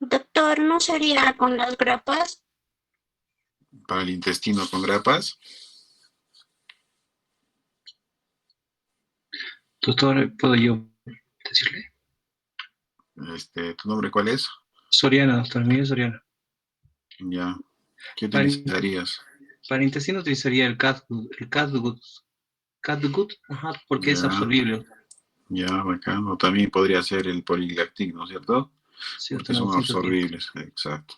Doctor, ¿no sería con las grapas? para el intestino con grapas. Doctor, ¿puedo yo decirle? ¿Tu nombre cuál es? Soriano, doctor Miguel Soriano. Ya. ¿Qué Para, utilizarías? para intestino utilizaría el catgut, ajá, porque es Ya, absorbible. ya, bacán. O también podría ser el poliglactic, ¿no es cierto? Sí, Porque doctor, son necesito que... absorbibles, exacto.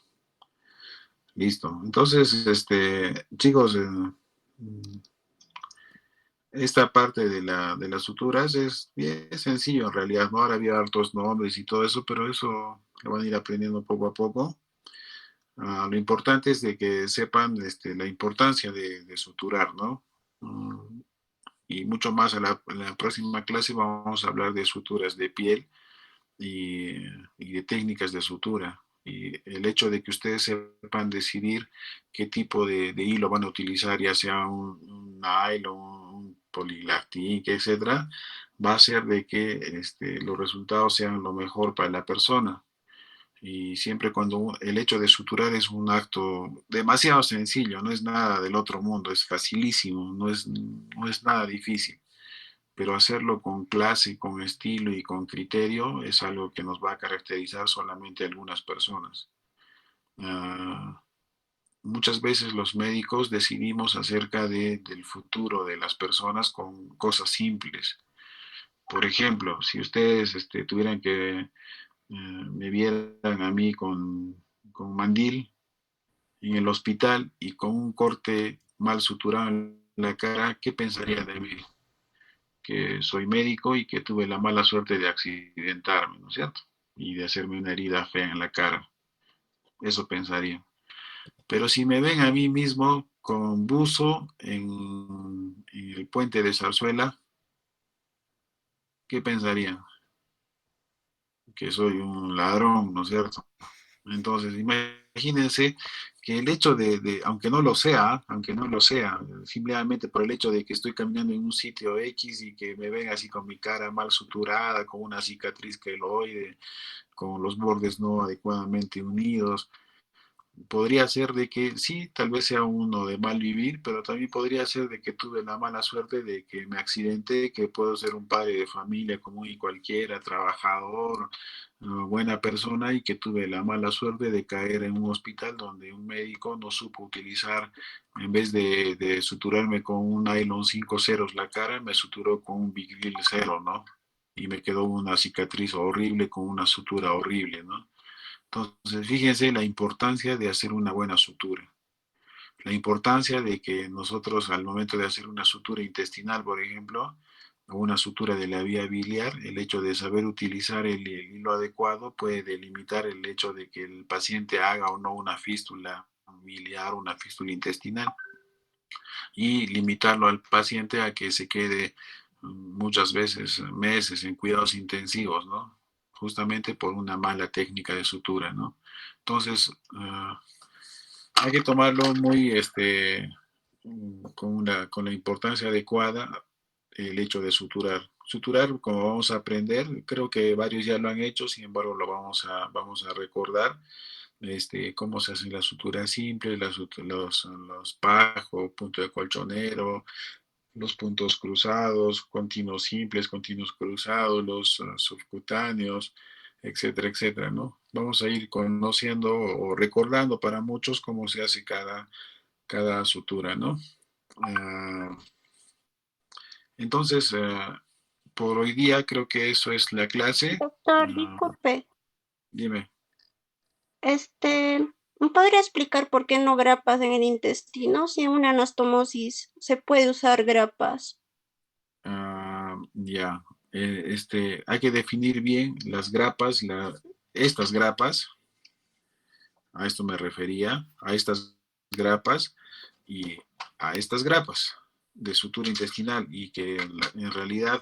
Listo. Entonces, chicos, esta parte de las suturas es bien sencillo en realidad, ¿no? Ahora había hartos nombres y todo eso, pero eso lo van a ir aprendiendo poco a poco. Lo importante es de que sepan la importancia de suturar, ¿no? Y mucho más en la próxima clase vamos a hablar de suturas de piel y de técnicas de sutura. Y el hecho de que ustedes sepan decidir qué tipo de hilo van a utilizar, ya sea un nylon, un polilactic, etcétera, va a hacer de que los resultados sean lo mejor para la persona. Y siempre cuando el hecho de suturar es un acto demasiado sencillo, no es nada del otro mundo, es facilísimo, no es nada difícil, pero hacerlo con clase, con estilo y con criterio es algo que nos va a caracterizar solamente a algunas personas. Ah, muchas veces los médicos decidimos acerca del futuro de las personas con cosas simples. Por ejemplo, si ustedes tuvieran que me vieran a mí con mandil en el hospital y con un corte mal suturado en la cara, ¿qué pensarían de mí? Que soy médico y que tuve la mala suerte de accidentarme, ¿no es cierto? Y de hacerme una herida fea en la cara. Eso pensaría. Pero si me ven a mí mismo con buzo en el puente de Zarzuela, ¿qué pensarían? Que soy un ladrón, ¿no es cierto? Entonces, imagínense que el hecho aunque no lo sea, simplemente por el hecho de que estoy caminando en un sitio X y que me ven así con mi cara mal suturada, con una cicatriz queloide, con los bordes no adecuadamente unidos, podría ser de que sí, tal vez sea uno de mal vivir, pero también podría ser de que tuve la mala suerte de que me accidenté, que puedo ser un padre de familia común y cualquiera, trabajador, buena persona y que tuve la mala suerte de caer en un hospital donde un médico no supo utilizar, en vez de suturarme con un nylon 5 ceros la cara, me suturó con un Vicryl cero, ¿no? Y me quedó una cicatriz horrible con una sutura horrible, ¿no? Entonces, fíjense la importancia de hacer una buena sutura. La importancia de que nosotros al momento de hacer una sutura intestinal, por ejemplo, o una sutura de la vía biliar, el hecho de saber utilizar el hilo adecuado puede delimitar el hecho de que el paciente haga o no una fístula biliar, una fístula intestinal, y limitarlo al paciente a que se quede muchas veces meses en cuidados intensivos, ¿no? Justamente por una mala técnica de sutura, ¿no? Entonces, hay que tomarlo muy, con la importancia adecuada el hecho de suturar. Suturar, como vamos a aprender, creo que varios ya lo han hecho, sin embargo lo vamos a recordar, cómo se hace la sutura simple, los pajos, punto de colchonero, los puntos cruzados, continuos simples, continuos cruzados, los subcutáneos, etcétera, etcétera, ¿no? Vamos a ir conociendo o recordando para muchos cómo se hace cada sutura, ¿no? Ah, entonces, por hoy día creo que eso es la clase. Doctor, Ah, disculpe. dime. ¿Me podría explicar por qué no grapas en el intestino? Si en una anastomosis se puede usar grapas. Ya. Hay que definir bien las grapas, estas grapas, a esto me refería, a estas grapas y a estas grapas de sutura intestinal y que en realidad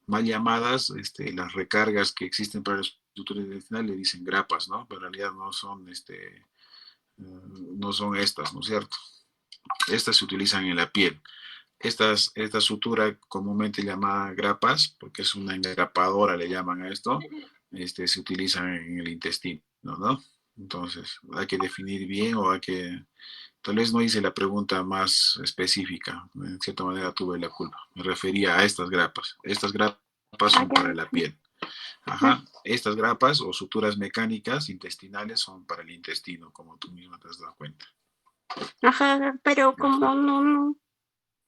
mal llamadas las recargas que existen para la sutura intestinal le dicen grapas, ¿no? Pero en realidad no son no son estas, ¿no es cierto? Estas se utilizan en la piel. Esta sutura comúnmente llamada grapas, porque es una engrapadora, le llaman a esto, se utiliza en el intestino, ¿no? Entonces, hay que definir bien o hay que... Tal vez no hice la pregunta más específica. En cierta manera tuve la culpa. Me refería a estas grapas. Estas grapas son para la piel. Ajá. Estas grapas o suturas mecánicas intestinales son para el intestino, como tú mismo te has dado cuenta. Ajá, pero como no,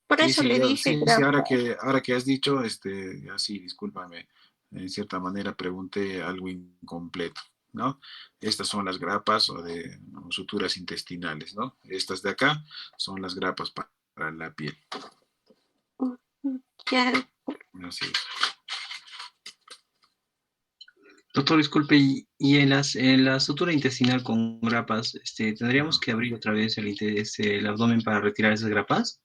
por Sí, eso sí, le dije sí, grapa. ahora que has dicho, ya sí, discúlpame, en cierta manera pregunté algo incompleto, ¿no? Estas son las grapas o suturas intestinales, ¿no? Estas de acá son las grapas para la piel. Ya, Así es. Doctor, disculpe, y en la sutura intestinal con grapas, ¿tendríamos que abrir otra vez el abdomen para retirar esas grapas?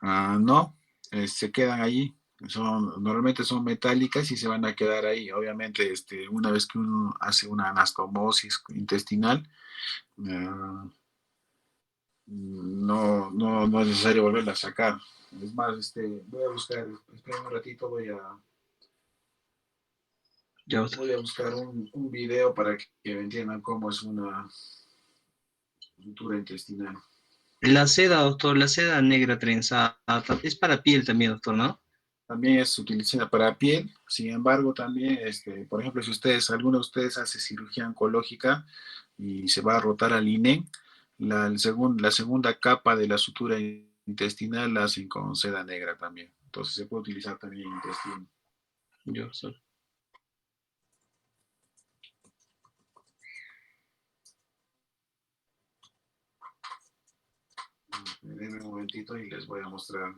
No, se quedan allí. Normalmente son metálicas y se van a quedar ahí. Obviamente, una vez que uno hace una anastomosis intestinal, ah, no es necesario volverla a sacar. Es más, voy a buscar, espera un ratito, Ya, doctor. voy a buscar un video para que entiendan cómo es una sutura intestinal. La seda, doctor, la seda negra trenzada, es para piel también, doctor, ¿no? También es utilizada para piel, sin embargo, también, por ejemplo, si alguno de ustedes hace cirugía oncológica y se va a rotar al INE, la segunda capa de la sutura intestinal la hacen con seda negra también. Entonces se puede utilizar también en intestino. Yo, doctor. Denme un momentito y les voy a mostrar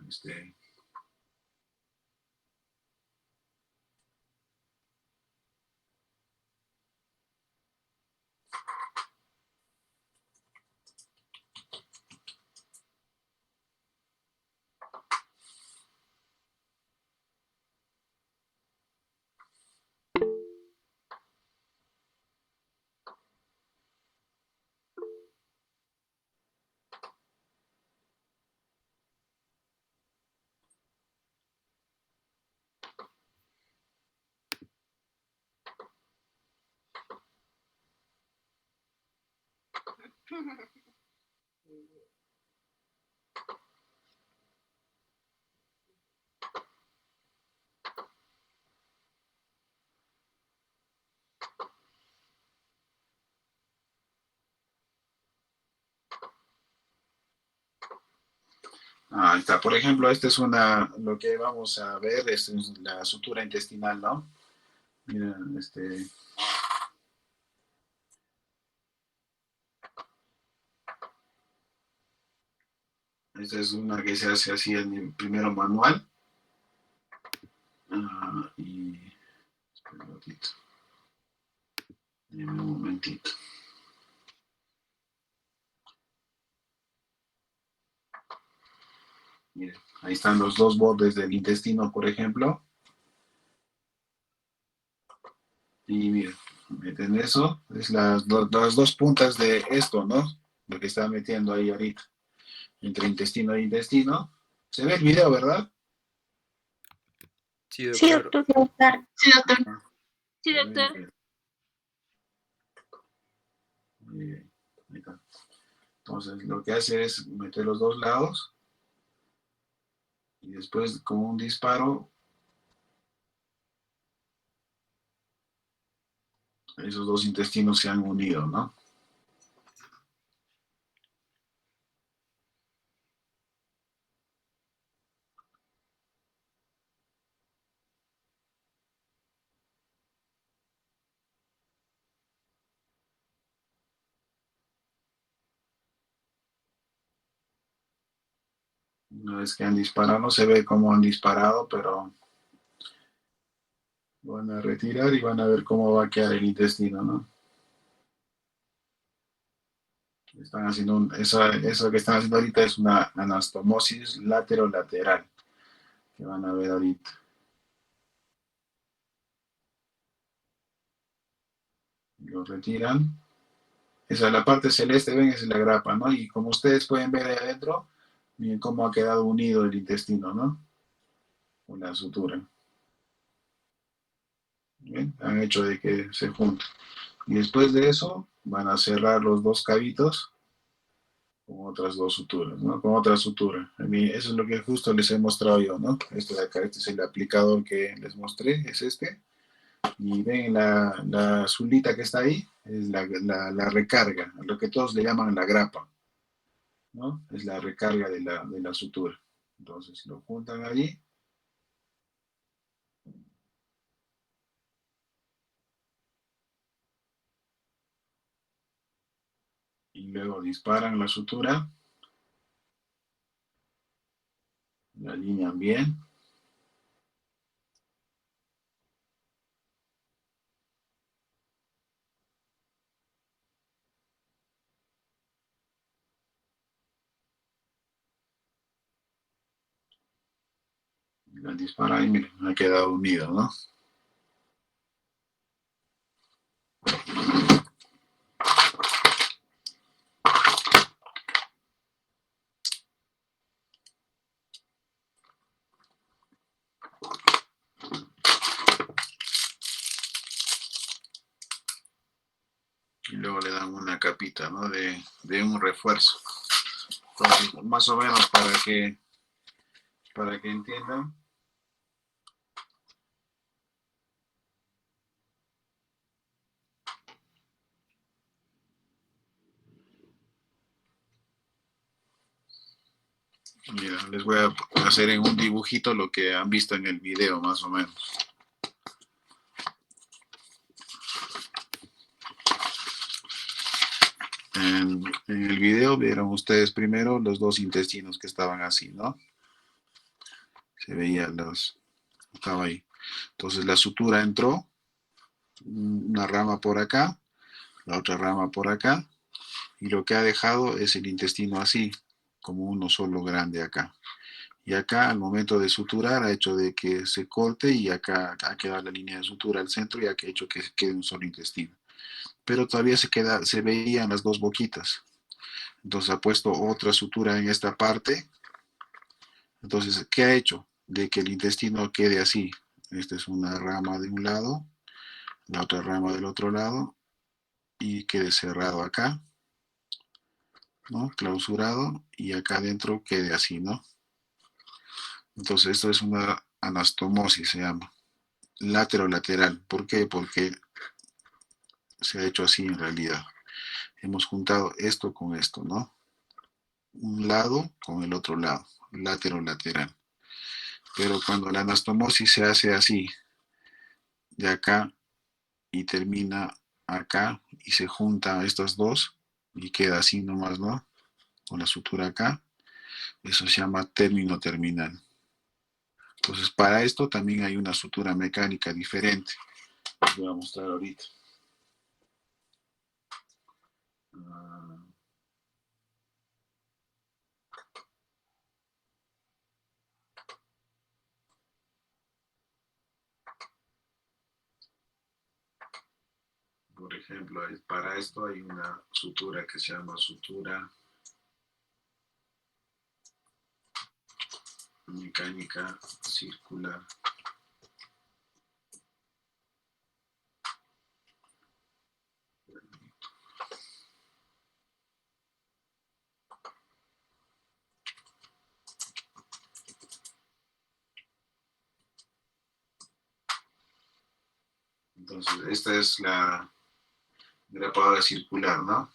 Ahí está. Por ejemplo, lo que vamos a ver es la sutura intestinal, ¿no? Mira, esta es una que se hace así en el primero manual. Y espera un ratito. Dime un momentito. Miren, ahí están los dos bordes del intestino, por ejemplo. Y miren, meten eso. Es las dos puntas de esto, ¿no? Lo que está metiendo ahí ahorita. Entre intestino e intestino. Se ve el video, ¿verdad? Sí, sí, doctor. doctor. Sí, doctor. Ah, Sí, se ve doctor. bien. Muy bien. Ahí está. Entonces, lo que hace es meter los dos lados y después, con un disparo, esos dos intestinos se han unido, ¿no? Una vez que han disparado, no se ve cómo han disparado, pero van a retirar y van a ver cómo va a quedar el intestino, ¿no? Están haciendo eso que están haciendo ahorita es una anastomosis lateral, que van a ver ahorita. Lo retiran Esa, la parte celeste, ven, esa es la grapa, ¿no? Y como ustedes pueden ver ahí adentro, miren cómo ha quedado unido el intestino, ¿no? Con la sutura. ¿Ven? Han hecho de que se junten. Y después de eso, van a cerrar los dos cabitos con otras dos suturas, ¿no? Con otra sutura. A mí, eso es lo que justo les he mostrado yo, ¿no? Este de acá, este es el aplicador que les mostré, es este. Y ven la azulita que está ahí, es la recarga, lo que todos le llaman la grapa, ¿no? Es la recarga de la sutura. Entonces lo juntan allí. Y luego disparan la sutura. La alinean bien. La disparan y miren, ha quedado unido, ¿no? Y luego le dan una capita, ¿no? De un refuerzo. Entonces, más o menos para que entiendan. Mira, les voy a hacer en un dibujito lo que han visto en el video, más o menos. En el video vieron ustedes primero los dos intestinos que estaban así, ¿no? Se veían estaba ahí. Entonces la sutura entró, una rama por acá, la otra rama por acá, y lo que ha dejado es el intestino así, como uno solo grande acá. Y acá al momento de suturar ha hecho de que se corte y acá ha quedado la línea de sutura al centro y ha hecho que quede un solo intestino. Pero todavía se veían las dos boquitas. Entonces ha puesto otra sutura en esta parte. Entonces, ¿qué ha hecho? De que el intestino quede así. Esta es una rama de un lado, la otra rama del otro lado y quede cerrado acá, ¿no? Clausurado y acá adentro quede así, ¿no? Entonces, esto es una anastomosis, se llama. Lateral. ¿Por qué? Porque se ha hecho así en realidad. Hemos juntado esto con esto, ¿no? Un lado con el otro lado, lateral. Pero cuando la anastomosis se hace así, de acá y termina acá y se junta estas dos y queda así nomás, ¿no? Con la sutura acá, eso se llama término terminal. Entonces, para esto también hay una sutura mecánica diferente. Les voy a mostrar ahorita. Por ejemplo, para esto hay una sutura que se llama sutura mecánica circular. Entonces, esta es la grapadora circular, ¿no?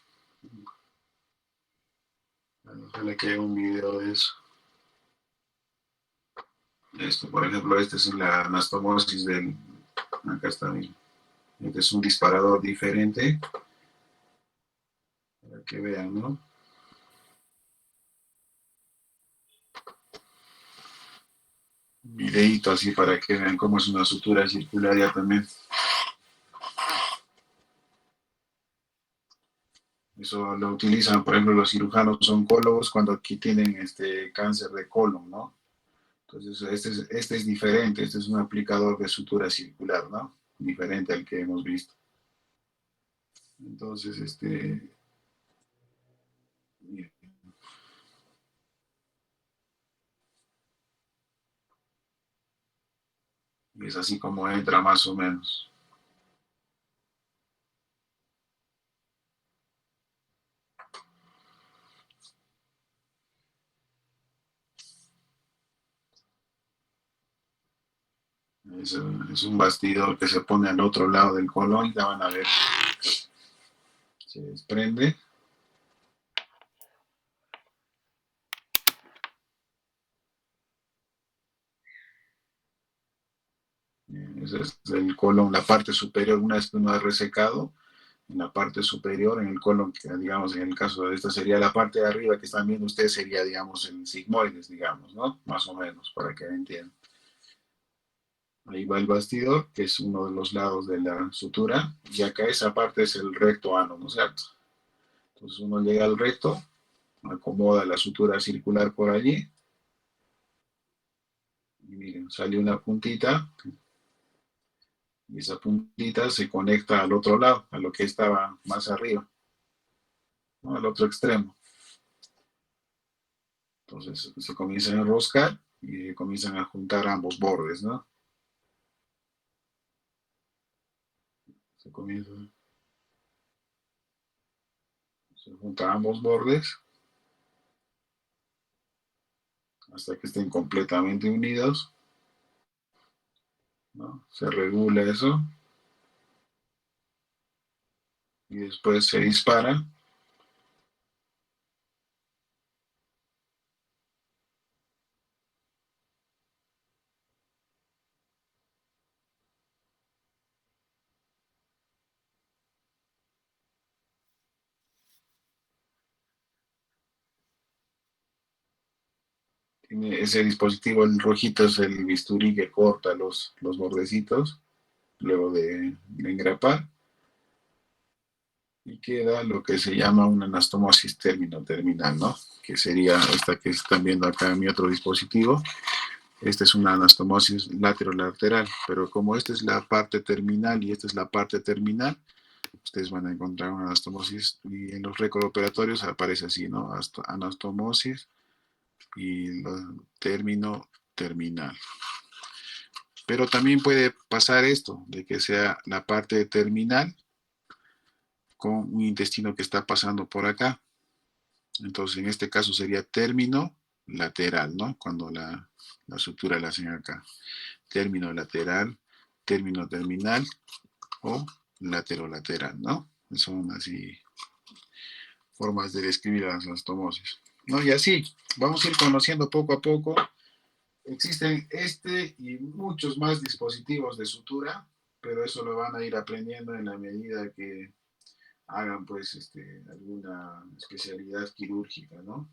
Ojalá que haya un video de eso. Esto, por ejemplo, este es la anastomosis del... Acá está bien. Este es un disparador diferente. Para que vean, ¿no? Un videíto así para que vean cómo es una sutura circular ya también. Eso lo utilizan, por ejemplo, los cirujanos oncólogos cuando aquí tienen cáncer de colon, ¿no? Entonces, este es diferente, este es un aplicador de sutura circular, ¿no? Diferente al que hemos visto. Entonces, Y es así como entra más o menos. Es un bastidor que se pone al otro lado del colón y la van a ver. Se desprende. Ese es el colon, la parte superior, una vez que uno ha resecado, en la parte superior, en el colon, que digamos, en el caso de esta sería la parte de arriba que están viendo ustedes, sería, digamos, el sigmoides, digamos, ¿no? Más o menos, para que entiendan. Ahí va el bastidor, que es uno de los lados de la sutura, y acá esa parte es el recto ano, ¿no es cierto? Entonces uno llega al recto, acomoda la sutura circular por allí, y miren, sale una puntita, y esa puntita se conecta al otro lado, a lo que estaba más arriba, ¿no? Al otro extremo. Entonces se comienzan a enroscar y comienzan a juntar ambos bordes, ¿no? Se comienzan, se juntan ambos bordes hasta que estén completamente unidos, ¿no? Se regula eso y después se dispara. Tiene ese dispositivo, el rojito es el bisturí que corta los bordecitos luego de engrapar y queda lo que se llama una anastomosis término-terminal, ¿no? Que sería esta que están viendo acá en mi otro dispositivo. Esta es una anastomosis laterolateral, pero como esta es la parte terminal y esta es la parte terminal, ustedes van a encontrar una anastomosis y en los récords operatorios aparece así, ¿no? Anastomosis y término terminal. Pero también puede pasar esto, de que sea la parte terminal con un intestino que está pasando por acá. Entonces, en este caso sería término lateral, ¿no? Cuando la sutura la hacen acá. Término lateral, término terminal o laterolateral, ¿no? Son así formas de describir las anastomosis, ¿no? Y así, vamos a ir conociendo poco a poco. Existen este y muchos más dispositivos de sutura, pero eso lo van a ir aprendiendo en la medida que hagan, pues, alguna especialidad quirúrgica, ¿no?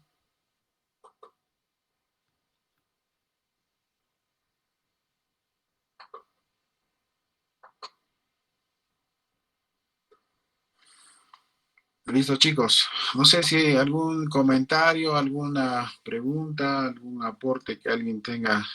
Listo, chicos. No sé si hay algún comentario, alguna pregunta, algún aporte que alguien tenga